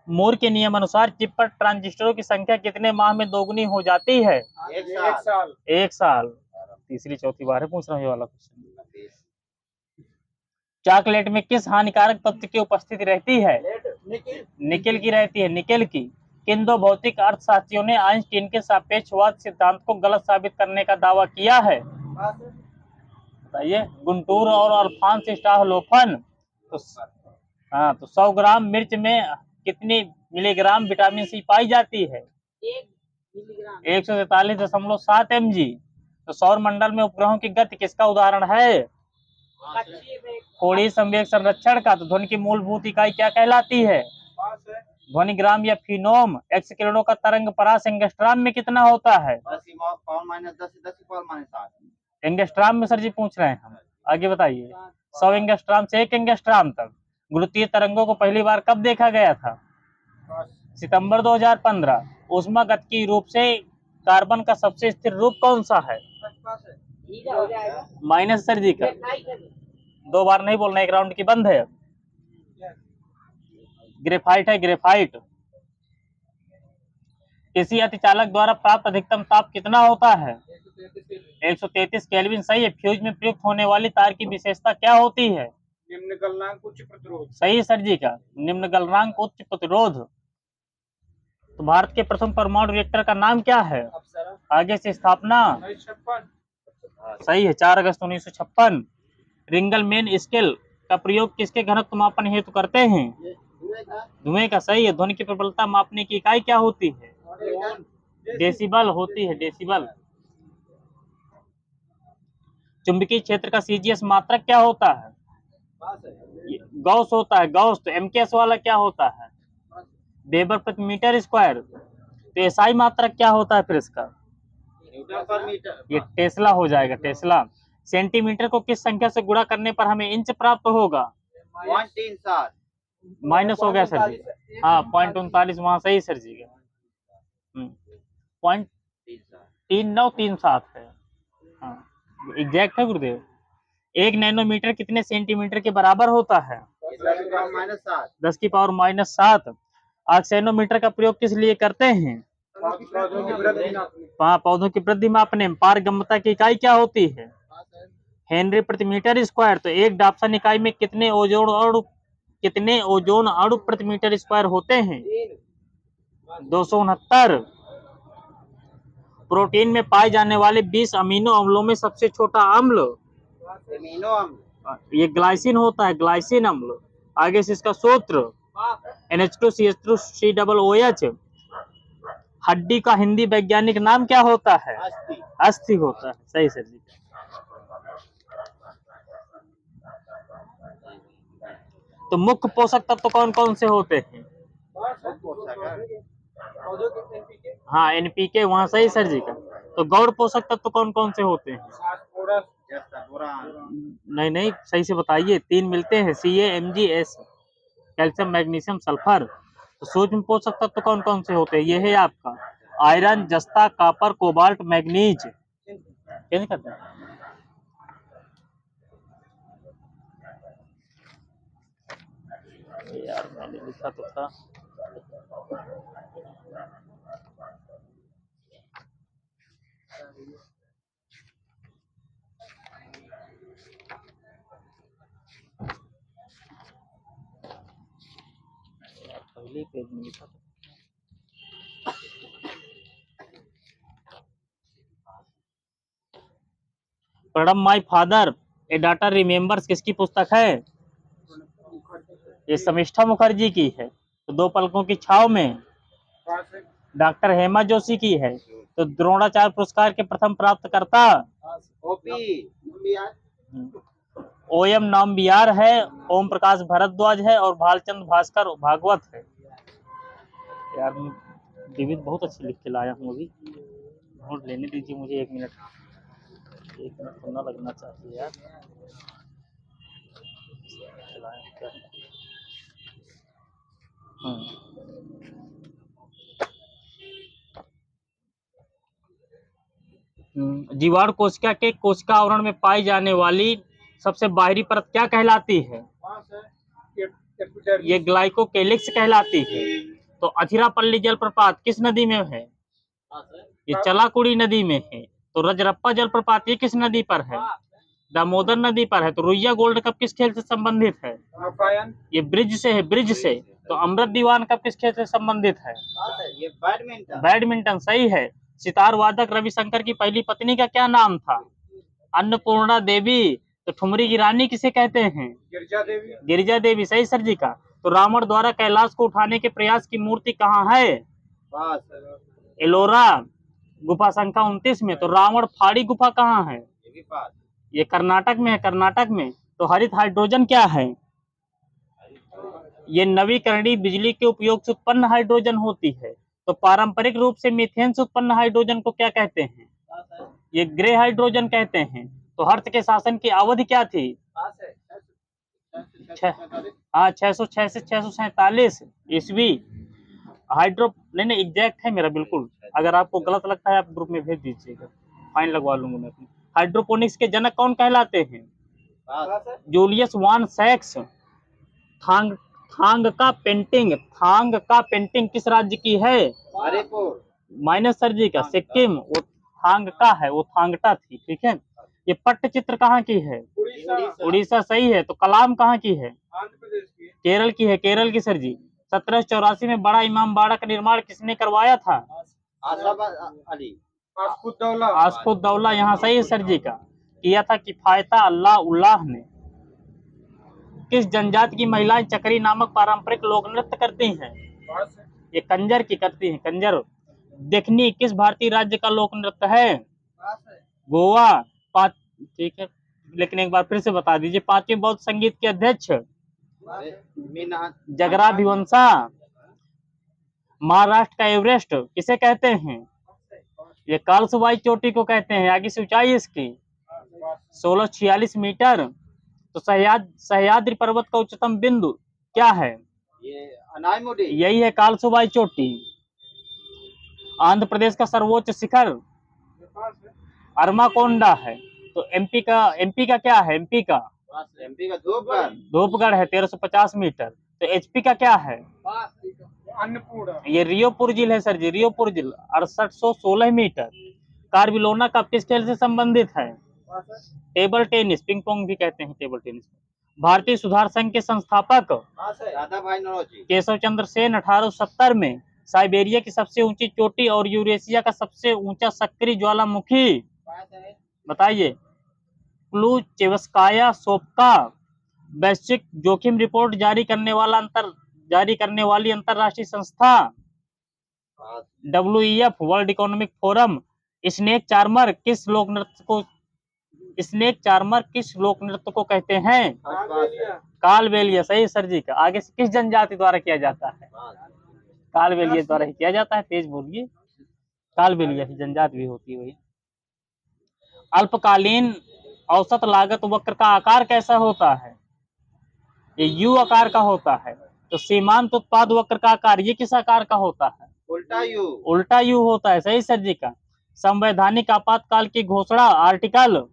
मूर के नियम अनुसार चिप पर ट्रांजिस्टरों की संख्या कितने माह में दोगुनी हो जाती है? 1 साल 1 साल। तीसरी चौथी बार है पूछ रहा हूँ ये वाला क्वेश्चन। चॉकलेट में किस हानिकारक तत्व की उपस्थिति रहती है? निकेल की रहती है, निकेल की। किन दो भौतिक अर्थशास्त्रियों ने आइंस्टीन के सापेक्षवाद सिद्धांत को गलत साबित करने का दावा किया है? बताइए। गुंटूर और अल्फांस स्टाहलोफन। तो हाँ, तो 100 ग्राम मिर्च में कितनी मिलीग्राम विटामिन सी पाई जाती है? 1 मिलीग्राम 143.7 mg। तो सौर मंडल में उपग्रहों की गति किसका उदाहरण है? कक्षीय वेग कोणीय संवेग संरक्षण का। तो ध्वनि की मूलभूत इकाई क्या कहलाती है? ध्वनि ग्राम या फिनोम। एक्स किरणों का तरंग परास एंगस्ट्राम में कितना होता है? 10 power minus 10 10 power minus 8 angstrom में सर जी पूछ रहे हैं हम, आगे बताइए। 100 एंगस्ट्राम से 1 एंगस्ट्राम तक। गुरुत्वीय तरंगों को पहली बार कब देखा गया था? सितंबर 2015। ऊष्मागतिकी रूप से कार्बन का सबसे स्थिर रूप कौन सा है? गीला हो जाएगा माइनस सर जी का। दो बार नहीं बोलना, एक राउंड की बंद है। ग्रेफाइट है, ग्रेफाइट। किसी अतिचालक द्वारा प्राप्त अधिकतम ताप कितना होता है? 133 केल्विन, सही है। फ्यूज में प्रयुक्त होने वाली तार की विशेषता क्या होती है? निम्न गलनांक उच्च प्रतिरोध सही सर जी का, निम्न गलनांक उच्च प्रतिरोध। तो भारत के प्रथम परमाणु रिएक्टर का नाम क्या है? आगे से स्थापना? सही है, 4 अगस्त 1956। रिंगलमेन स्केल का प्रयोग किसके घनत्व मापन हेतु करते हैं? धुएं का, सही है। ध्वनि की प्रबलता मापने की इकाई क्या होती है? डेसिबल होती है, डेसिबल। चुंबकीय क्षेत्र का सीजीएस मात्रक क्या होता है? गॉस होता है, गॉस। तो एमकेएस वाला क्या होता है? वेबर प्रति मीटर स्क्वायर। तो एसआई मात्रक क्या होता है फिर इसका? न्यूटन पर मीटर ये टेस्ला हो जाएगा, टेस्ला। सेंटीमीटर को किस संख्या से गुणा करने पर हमें इंच प्राप्त होगा? 137 माइनस हो गया सर जी। हाँ, 0.39 वहां सही सर जी का। 0.3937 है, हाँ एग्जैक्ट है गुरुदेव। 1 नैनोमीटर कितने सेंटीमीटर के बराबर होता है? 10⁻⁷ 10 की पावर -7। आक्सेनोमीटर का प्रयोग किस लिए करते हैं? पौधों की वृद्धि मापने। पारगम्यता की इकाई क्या होती है? हेनरी प्रति मीटर स्क्वायर। तो एक डाप्सन इकाई में कितने ओजोन अणु प्रति मीटर स्क्वायर होते हैं? 269। प्रोटीन में पाए जाने वाले 20 अमीनो अम्लों में सबसे छोटा अम्ल? एमिनो अम्ल ये ग्लाइसिन होता है, ग्लाइसिन अम्ल। आगे से इसका सूत्र NH2CH2COOH। हड्डी का हिंदी वैज्ञानिक नाम क्या होता है? अस्थि अस्थि होता है, सही सर जी। तो मुख्य पोषक तत्व कौन कौन से होते हैं? हाँ, एनपीके वहाँ सही सर जी का। तो गौण पोषक तत्व कौन कौन से होते हैं? नहीं नहीं, सही से बताइए। 3 मिलते हैं, CaMgS, कैल्शियम मैग्नीशियम सल्फर। तो सूक्ष्म पोषक तत्व कौन कौन से होते हैं? ये है आपका आयरन, जस्ता, कॉपर, कोबाल्ट, मैग्नीज। चेंज करते हैं। यार मैंने लिखा तो था। पहले पेज में लिखा था। Pranab my father A data remembers किसकी पुस्तक है? ये शमिष्ठा मुखर्जी की है। तो दो पलकों की छाव में डॉक्टर हेमा जोशी की है। तो द्रोणाचार्य पुरस्कार के प्रथम प्राप्तकर्ता ओपी ओएम नाम्बियार है, ओम प्रकाश भारद्वाज है और भालचंद्र भास्कर भागवत है। यार विविध बहुत अच्छी लिख के लाया हूँ अभी। नोट लेने दीजिए मुझे 1 मिनट, 1 मिनट तो ना लगना चाहिए यार। जीवाणु कोशिका के कोशिका आवरण में पाई जाने वाली सबसे बाहरी परत क्या कहलाती है? ये ग्लाइकोकेलिक्स कहलाती है। तो अथिरापल्ली जलप्रपात किस नदी में है? ये चलाकुड़ी नदी में है। तो रजरप्पा जलप्रपात ये किस नदी पर है? दामोदर नदी पर है। तो रुइया गोल्ड कप किस खेल से संबंधित है? ये ब्रिज से है, ब्रिज से। तो अमृत दीवान कप किस खेल से संबंधित है? ये बैडमिंटन। बैडमिंटन सही है। सितार वादक रविशंकर की पहली पत्नी का क्या नाम था? अन्नपूर्णा देवी। तो ठुमरी की रानी किसे कहते हैं? गिरजा देवी। गिरिजा देवी सही सर जी का। तो रावण द्वारा कैलाश को उठाने के प्रयास की मूर्ति कहाँ है? एलोरा गुफा संख्या 29 में। तो रावण फाड़ी गुफा कहाँ है? ये कर्नाटक में है, कर्नाटक में। तो हरित हाइड्रोजन क्या है? ये नवीकरणीय बिजली के उपयोग से उत्पन्न हाइड्रोजन होती है। तो पारंपरिक रूप से मीथेन से उत्पन्न हाइड्रोजन को क्या कहते हैं? ये ग्रे हाइड्रोजन कहते हैं। तो हर्ष के शासन की अवधि क्या थी? हाँ 606 से 647 ईस्वी। हाइड्रो नहीं एग्जैक्ट है मेरा बिल्कुल। अगर आपको गलत लगता है आप ग्रुप में भेज दीजिएगा, फाइन लगवा लूंगा मैं अपनी। हाइड्रोपोनिक्स के जनक कौन कहलाते हैं? जूलियस वान सैक्स। थांग का पेंटिंग किस राज्य की है? माइनस सर जी का सिक्किम। वो थांग का है, वो थांगटा थी, ठीक है। ये पट्टचित्र कहाँ की है? उड़ीसा सही है। तो कलाम कहाँ की है? केरल की है, केरल की सर जी। 1784 में बड़ा इमामबाड़ा का निर्माण किसने करवाया था? आसफुद्दौला यहाँ सही है सर जी का। किया था किफायता अल्लाह उल्लाह ने। किस जनजाति की महिलाएं चक्री नामक पारंपरिक लोक नृत्य करती हैं? ये कंजर की करती हैं, कंजर। देखनी किस भारतीय राज्य का लोक नृत्य है? गोवा। ठीक है, लेकिन एक बार फिर से बता दीजिए। 5वीं बौद्ध संगीत के अध्यक्ष? जगराभिवंशा। महाराष्ट्र का एवरेस्ट किसे कहते हैं? ये कालसुबाई चोटी को कहते हैं। आगे से ऊंचाई इसकी 1646 मीटर। तो सह्याद्री पर्वत का उच्चतम बिंदु क्या है? यही है कालसुबाई चोटी। आंध्र प्रदेश का सर्वोच्च शिखर अरमाकोंडा है। तो एमपी का क्या है? एमपी का धूपगढ़ है 1350 मीटर। तो एचपी का क्या है? ये रियोपुर झील है सर जी, रियोपुर झील 6816 मीटर। कार्बिलोना कप किस खेल से संबंधित है? टेबल टेनिस, पिंग पोंग भी कहते हैं टेबल टेनिस। भारतीय सुधार संघ के संस्थापक केशव चंद्र सेन 1870 में। साइबेरिया की सबसे ऊंची चोटी और यूरेशिया का सबसे ऊंचा सक्रिय ज्वालामुखी बताइए। क्लूचेवस्काया सोप्का। वैश्विक जोखिम रिपोर्ट जारी करने वाली अंतरराष्ट्रीय संस्था WEF, world economic forum. Snake charmer किस लोक नृत्य को कहते हैं? कालबेलिया सही सर जी का। आगे से किस जनजाति द्वारा किया जाता है? कालबेलिया द्वारा ही किया जाता है। तेज बोलिए। कालबेलिया की जनजाति भी होती है वही। अल्पकालीन औसत लागत वक्र का आकार कैसा होता है? ये यू आकार का होता है। तो सीमांत उत्पाद वक्र का आकार ये किस आकार का होता है? उल्टा यू होता है सही सर जी का। संवैधानिक आपातकाल की घोषणा आर्टिकल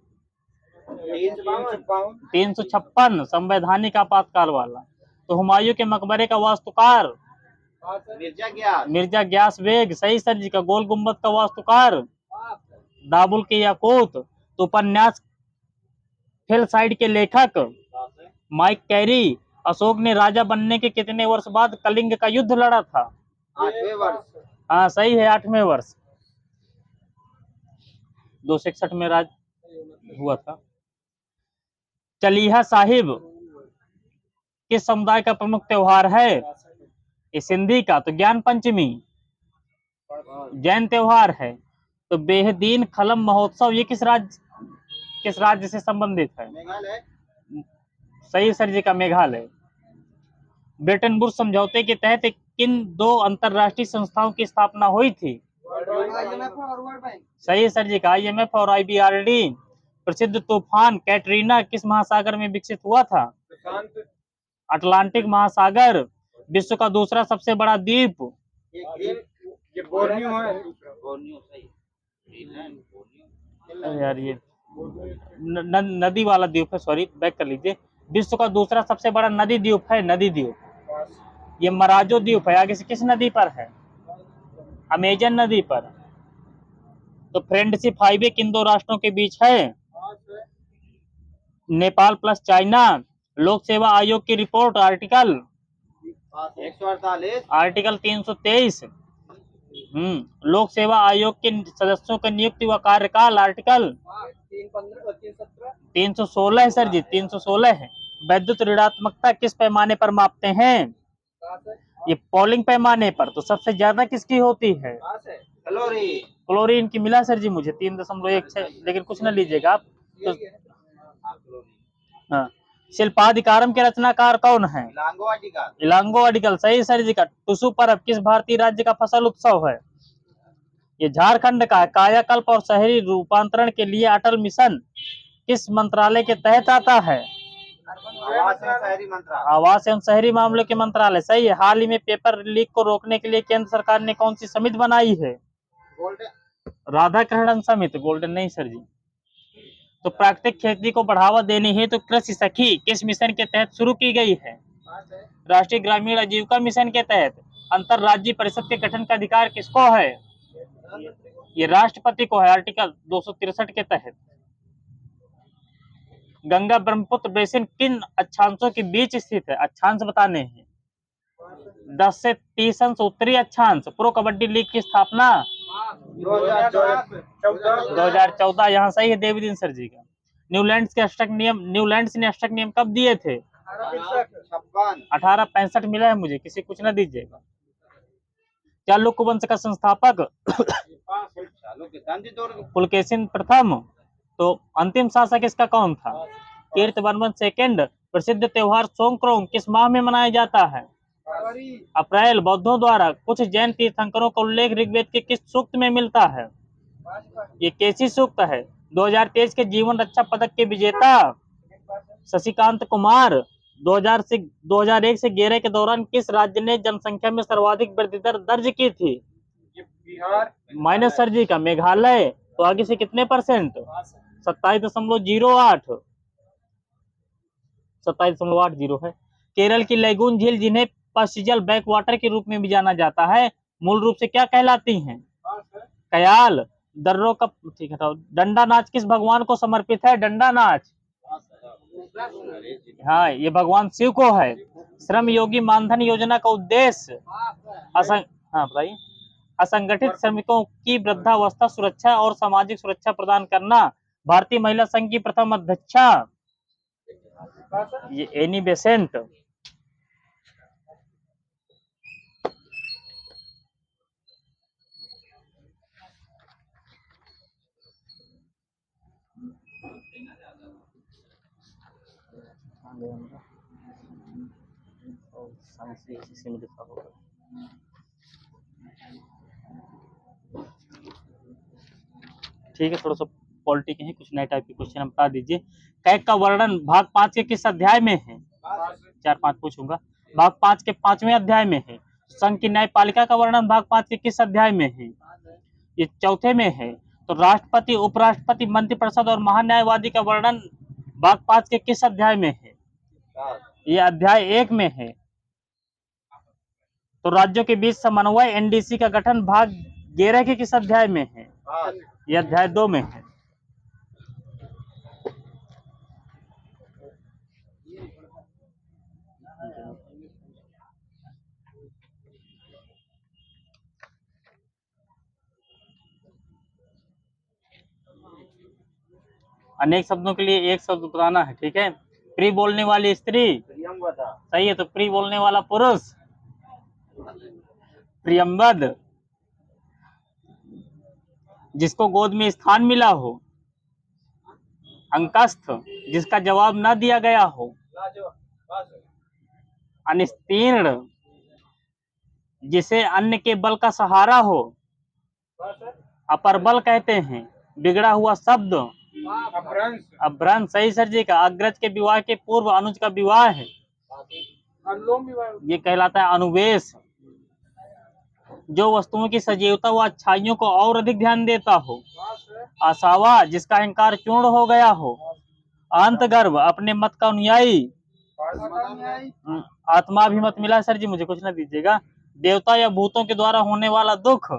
356 संवैधानिक आपातकाल वाला। तो हुमायूं के मकबरे का वास्तुकार मिर्जा ग्यास बेग सही सर जी का। गोल गुम्बद का वास्तुकार दाबुल के याकूत। तो उपन्यास फिल साइड के लेखक माइक कैरी। अशोक ने राजा बनने के कितने वर्ष बाद कलिंग का युद्ध लड़ा था? 8वें वर्ष। हाँ सही है, 8वें वर्ष। 261 में राज हुआ था। चलीहा साहिब किस समुदाय का प्रमुख त्योहार है? ये सिंधी का, तो ज्ञान पंचमी। जैन त्योहार है। तो बेहदीन खलम महोत्सव ये किस राज्य से संबंधित है? मेघालय। सही सर जी का, मेघालय। ब्रेटन वुड्स समझौते के तहत किन दो अंतरराष्ट्रीय संस्थाओं की स्थापना हुई थी? सही सर जी का, IMF और IBRD। प्रसिद्ध तूफान कैटरीना किस महासागर में विकसित हुआ था? अटलांटिक महासागर। विश्व का दूसरा सबसे बड़ा द्वीप? ये बोर्नियो है। बोर्नियो सही। अरे यार ये नदी वाला द्वीप है, सॉरी, बैक कर लीजिए। विश्व का दूसरा सबसे बड़ा नदी द्वीप है, नदी द्वीप। ये मराजो द्वीप है। आगे से किस नदी पर है? अमेजन नदी पर। तो फ्रेंडशिप हाईवे किन दो राष्ट्रों के बीच है? Nepal plus China. लोक सेवा आयोग की रिपोर्ट आर्टिकल 148। आर्टिकल 323। लोक सेवा आयोग के सदस्यों की नियुक्ति व कार्यकाल आर्टिकल 316 है सर जी, 316 है। वैद्युत ऋणात्मकता किस पैमाने पर मापते हैं? ये पॉलिंग पैमाने पर। तो सबसे ज्यादा किसकी होती है? क्लोरीन की। मिला सर जी मुझे 3.16, लेकिन कुछ न लीजिएगा आप तो। हाँ, शिल्पाधिकारम के रचनाकार कौन है? इलांगो अडिकल। सही सर जी का। टुसु पर्व किस भारतीय राज्य का फसल उत्सव है? ये झारखंड का है। कायाकल्प और शहरी रूपांतरण के लिए अटल मिशन किस मंत्रालय के तहत आता है? आवास एवं शहरी मामलों के मंत्रालय। सही है। हाल ही में पेपर लीक को रोकने के लिए केंद्र सरकार ने कौन सी समिति बनाई है? राधाकृष्णन समिति। गोल्डन नहीं सर जी। तो प्राकृतिक खेती को बढ़ावा देने हेतु तो कृषि सखी किस मिशन के तहत शुरू की गई है? राष्ट्रीय ग्रामीण आजीविका मिशन के तहत। अंतरराज्यीय परिषद के गठन का अधिकार किसको है? ये राष्ट्रपति को है, आर्टिकल 263 के तहत। गंगा ब्रह्मपुत्र बेसिन किन अक्षांशों के बीच स्थित है? अक्षांश बताने हैं। 10 से 30 अंश उत्तरी अक्षांश। प्रो कबड्डी लीग की स्थापना 2014। यहाँ सही है, देवीदीन सर जी का। न्यूलैंड्स ने अष्टक नियम कब दिए थे? 1865 मिला है मुझे, किसी कुछ ना दीजिएगा। चालुक्य वंश का संस्थापक पुलकेशिन प्रथम। तो अंतिम शासक इसका कौन था? कीर्तिवर्मन सेकंड। प्रसिद्ध त्योहार सोंक्रोंग किस माह में मनाया जाता है? अप्रैल। बौद्धों द्वारा कुछ जैन तीर्थंकरों का उल्लेख ऋग्वेद के किस सूक्त में मिलता है? ये केसी सूक्त है। 2023 के जीवन रक्षा पदक के विजेता शशिकांत कुमार। 2001 से 11 के दौरान किस राज्य ने जनसंख्या में सर्वाधिक वृद्धि दर दर्ज की थी? बिहार। माइनस सर जी का, मेघालय। तो आगे से कितने %? 27.08। 27.80 है। केरल की लैगून झील, जिन्हें पश्चिजल बैकवाटर के रूप में भी जाना जाता है, मूल रूप से क्या कहलाती हैं? कयाल। दर्रों का, ठीक है। डंडा नाच किस भगवान को समर्पित है? डंडा नाच, हाँ, ये भगवान शिव को है। श्रम योगी मानधन योजना का उद्देश्य हाँ बताइए। असंगठित श्रमिकों की वृद्धावस्था सुरक्षा और सामाजिक सुरक्षा प्रदान करना। भारतीय महिला संघ की प्रथम अध्यक्षा ये एनी बेसेंट। ठीक है, थोड़ा सा पॉलिटी के हैं, कुछ नए टाइप के क्वेश्चन हम बता दीजिए। कैक का वर्णन भाग 5 के किस अध्याय में है? 4-5 पूछूंगा। भाग 5 के 5वें अध्याय में है। संघ की न्यायपालिका का वर्णन भाग 5 के किस अध्याय में है? ये 4थे में है। तो राष्ट्रपति, उपराष्ट्रपति, मंत्रिपरिषद और महान्यायवादी का वर्णन भाग 5 के किस अध्याय में है? ये अध्याय 1 में है। तो राज्यों के बीच समन्वय एनडीसी का गठन भाग 11 के किस अध्याय में है? ये अध्याय 2 में है। अनेक शब्दों के लिए एक शब्द बताना है, ठीक है। प्री बोलने वाली स्त्री, प्रियंवदा, सही है। तो प्री बोलने वाला पुरुष प्रियंवद। जिसको गोद में स्थान मिला हो, अंकस्थ। जिसका जवाब न दिया गया हो, अनिस्तीर्ण। जिसे अन्न के बल का सहारा हो, अपरबल कहते हैं। बिगड़ा हुआ शब्द, अभ्रंश। सही सर जी का। अग्रज के विवाह के पूर्व अनुज का विवाह है, ये कहलाता है अनुवेश। जो वस्तुओं की सजीवता व अच्छाइयों को और अधिक ध्यान देता हो, आशावा। जिसका अहंकार चूर्ण हो गया हो, अंतगर्भ। अपने मत का अनुयायी, आत्मा भी मत मिला है सर जी, मुझे कुछ ना दीजिएगा। देवता या भूतों के द्वारा होने वाला दुख,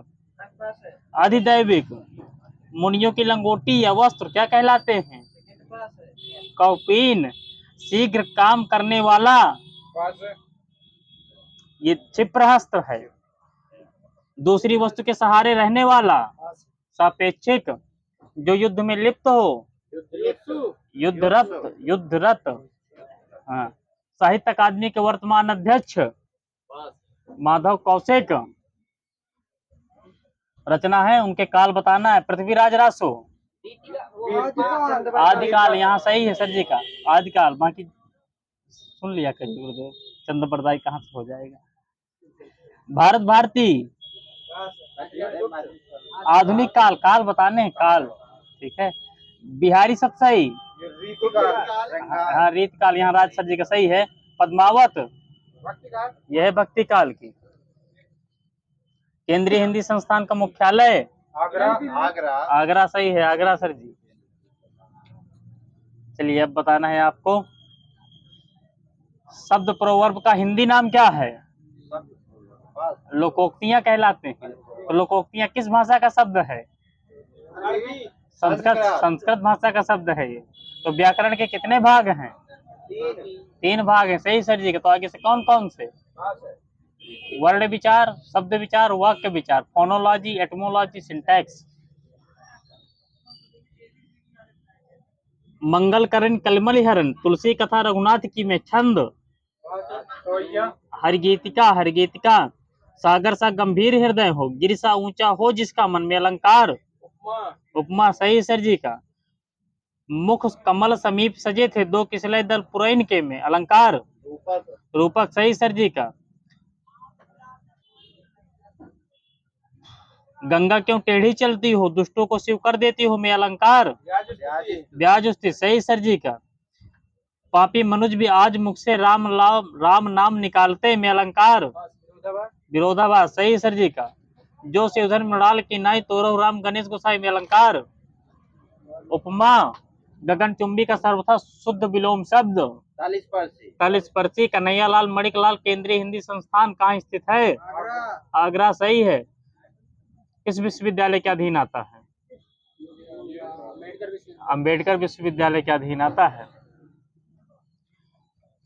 अधिदैविक। मुनियों की लंगोटी या वस्त्र क्या कहलाते हैं, कौपीन। शीघ्र काम करने वाला, ये क्षिप्रहस्त्र है। दूसरी वस्तु के सहारे रहने वाला, सापेक्षिक। जो युद्ध में लिप्त हो, युद्धरत, युद्धरत। हाँ। साहित्य अकादमी के वर्तमान अध्यक्ष, माधव कौशिक। रचना है, उनके काल बताना है। पृथ्वीराज रासो, आदिकाल। यहाँ सही है सर जी का, आदिकाल। बाकी सुन लिया करिए गुरुदेव, चंद्र प्रदाय कहाँ से हो जाएगा। भारत भारती, आधुनिक काल। काल बताने हैं, काल, ठीक है। बिहारी सतसई, हाँ रीत काल। यहाँ राज सर जी का सही है। पद्मावत, यह है भक्ति काल की। केंद्रीय हिंदी संस्थान का मुख्यालय, आगरा, आगरा। सही है, आगरा सर जी। चलिए अब बताना है आपको, शब्द प्रोवर्ब का हिंदी नाम क्या है, लोकोक्तियां कहलाते हैं। तो लोकोक्तियां किस भाषा का शब्द है, संस्कृत। संस्कृत भाषा का शब्द है ये। तो व्याकरण के कितने भाग हैं, 3 भाग हैं। सही सर जी के। तो आगे से कौन कौन से, वर्ण विचार, शब्द विचार, वाक्य विचार, फोनोलॉजी, एटमोलॉजी, सिंटैक्स। मंगलकरण कलमलिहरण, तुलसी कथा रघुनाथ की में, छंद, हरगीतिका, हरगीतिका। सागर सा गंभीर हृदय हो, गिर सा ऊंचा हो जिसका मन में, अलंकार, उपमा। सही सर जी का। मुख कमल समीप सजे थे, 2 किसलय दल पुरैन के में, अलंकार, रूपक। सही सर जी का। गंगा क्यों टेढ़ी चलती हो, दुष्टों को शिव कर देती हो, में, अलंकार, ब्याज स्थित। सही सर जी का। पापी मनुज भी आज मुख से राम नाम निकालते, में, अलंकार, विरोधाभास। सही सर जी का। जो शिवधन मृणाल की नाई, तोरव राम गणेश गोसाई, में, अलंकार, उपमा। गगनचुंबी का सर्वथा शुद्ध विलोम शब्द, तलिस्पर्शी। कन्हैयालाल मणिकलाल केंद्रीय हिंदी संस्थान कहाँ स्थित है, आगरा। सही है। किस विश्वविद्यालय के अधीन आता है, अंबेडकर विश्वविद्यालय के अधीन आता है।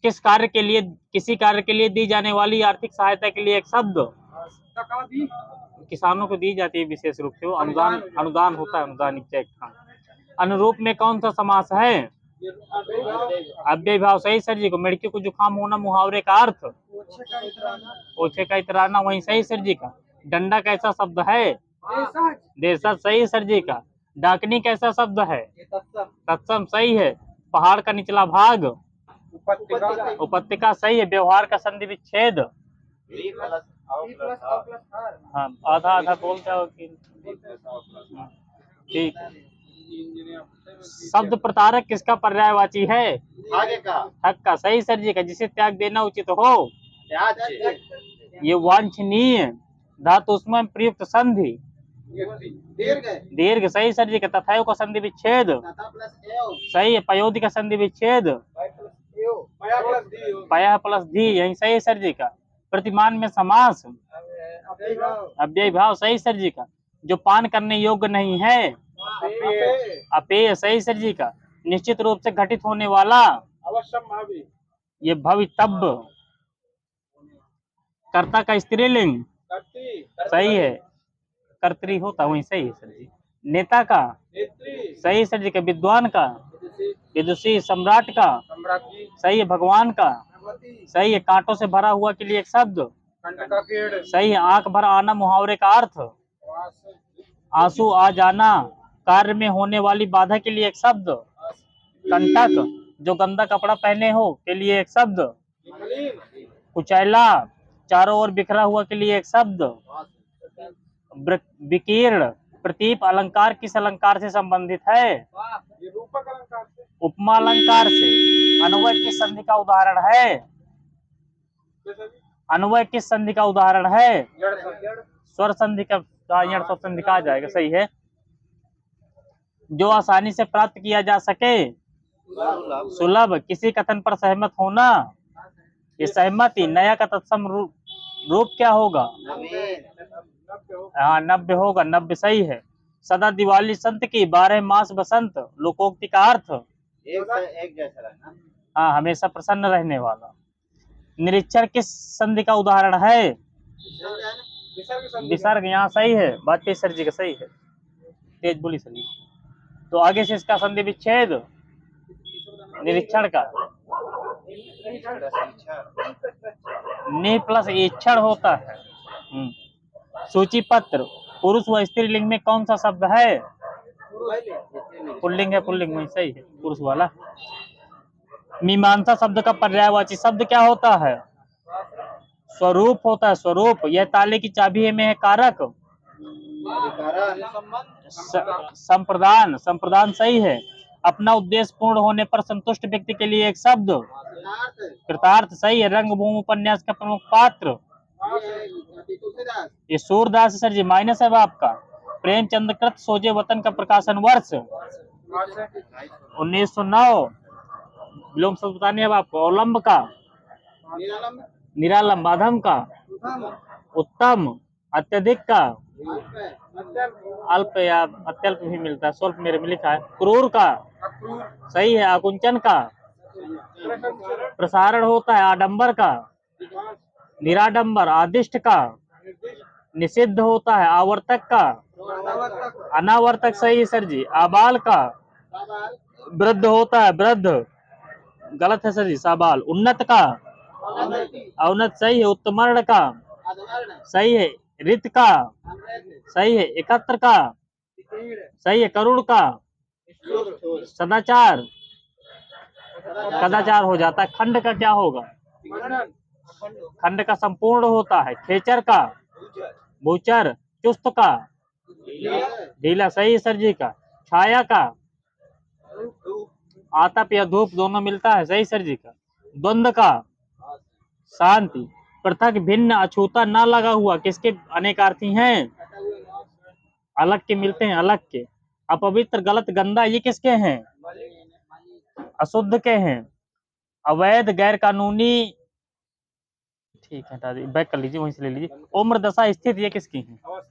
किस कार्य के लिए, किसी कार्य के लिए दी जाने वाली आर्थिक सहायता के लिए एक शब्द, किसानों को दी जाती है विशेष रूप से, वो अनुदान, अनुदान होता है, अनुदानिक चेक। अनुरूप में कौन सा समास है, अव्यय भाव। सही सर जी को। लड़की को जुकाम होना, मुहावरे का अर्थ, ओछे का इतराना, वही। सही सर जी का। डंडा कैसा शब्द है, देशज। सही सर जी का। डाकनी कैसा शब्द है, तत्सम। सही है। पहाड़ का निचला भाग, उपत्यका। सही है। व्यवहार का संधि विच्छेद, हाँ आधा आधा बोल जाओ कि, ठीक। शब्द प्रतारक किसका पर्यायवाची है, हक का। सही सर जी का। जिसे त्याग देना उचित हो, ये वांछनीय। धातु उसमें प्रयुक्त संधि, दीर्घ। सही सर जी का। तथायो का संधि विच्छेद, सही है। पयोधि का संधि विच्छेद, पया प्लस धी, यही। सही सर जी का। प्रतिमान में समास, अव्यय भाव। सही सर जी का। जो पान करने योग्य नहीं है, अपेय। सही सर जी का। निश्चित रूप से घटित होने वाला, ये भवितव्य। कर्ता का स्त्रीलिंग, सही है। कर्तरी होता, वही। सही है सर जी। नेता का, नेत्री, सही सर जी का। विद्वान का, विदुषी। सम्राट का, सम्राज्ञी, सही है। भगवान का, भगवती, सही है। कांटों से भरा हुआ के लिए एक शब्द, कंठ का पेड़, सही है। आंख भर आना मुहावरे का अर्थ, वास, आंसू आ जाना। कार्य में होने वाली बाधा के लिए एक शब्द, कंटक। जो गंदा कपड़ा पहने हो के लिए एक शब्द, मलिन, कुचैला। चारों ओर बिखरा हुआ के लिए एक शब्द, विकीर्ण। प्रतीप अलंकार किस अलंकार से संबंधित है? ये रूपक अलंकार से, उपमा अलंकार से। अन्वय किस संधि का उदाहरण है? जैसे भी अन्वय किस संधि का उदाहरण है? जड़ संधि, स्वर संधि का, यण स्वर संधि कहा जाएगा, सही है। जो आसानी से प्राप्त किया जा सके, सुलभ। किसी कथन पर सहमत होना, ये सहमति। नया का तत्सम रूप क्या होगा? हाँ, नव्य होगा। नव्य सही है। सदा दिवाली संत की, 12 मास बसंत। लोकोक्ति का अर्थ, एक जैसा रहना, हाँ, हमेशा प्रसन्न रहने वाला। निरीक्षण किस संधि का उदाहरण है? विसर्ग संधि, विसर्ग, यहाँ सही है। बात तेज सर जी का सही है। तेज बोली सर जी। तो आगे से इसका संधि विच्छेद, निरीक्षण का। नि प्लस ईक्षण होता है। सूची पत्र, पुरुष व स्त्रीलिंग में कौन सा शब्द है? पुल्लिंग है। पुल्लिंग में सही है, पुरुष वाला। मीमांसा शब्द का पर्यायवाची शब्द क्या होता है? स्वरूप होता है। स्वरूप। यह ताले की चाबी में है कारक, संप्रदान। संप्रदान सही है। अपना उद्देश्य पूर्ण होने पर संतुष्ट व्यक्ति के लिए एक शब्द, कृतार्थ सही है। रंगभूमि उपन्यास का प्रमुख पात्र, ये सूरदास सर जी, माइनस है आपका। प्रेमचंद कृत सोजे वतन का प्रकाशन वर्ष 1909। विलोम शब्द बताने अब आपको। अवलंब का, निरालंब। अधम का, उत्तम। अत्यधिक का, अल्प या अत्यल्प भी मिलता है, स्वल्प मेरे में लिखा है। क्रूर का, सही है। आकुंचन का, प्रसारण होता है। आडंबर का, निराडंबर। आदिष्ट का, निषिद्ध होता है। आवर्तक का, अनावर्तक सही है सर जी। आबाल का, वृद्ध होता है। वृद्ध गलत है सर जी, साबाल। उन्नत का, अवनत सही है। उत्तमर्ण का, सही है। रित का, सही है। एकत्र का, सही है। करुण का, सदाचार। कदाचार हो जाता है। खंड का क्या होगा? खंड का संपूर्ण होता है। खेचर का, भूचर। चुस्त का, ढीला सही है सर जी का। छाया का, आतप या धूप दोनों मिलता है, सही सर जी का। द्वंद्व का, शांति। पृथक, भिन्न, अछूता, ना लगा हुआ किसके अनेकार्थी हैं? अलग के मिलते हैं, अलग के। अपवित्र, गलत, गंदा ये किसके हैं? अशुद्ध के हैं। अवैध, गैर कानूनी, ठीक है, हटा दीजिए, बैक कर लीजिए, वहीं से ले लीजिए। उम्र, दशा, स्थिति ये किसकी है?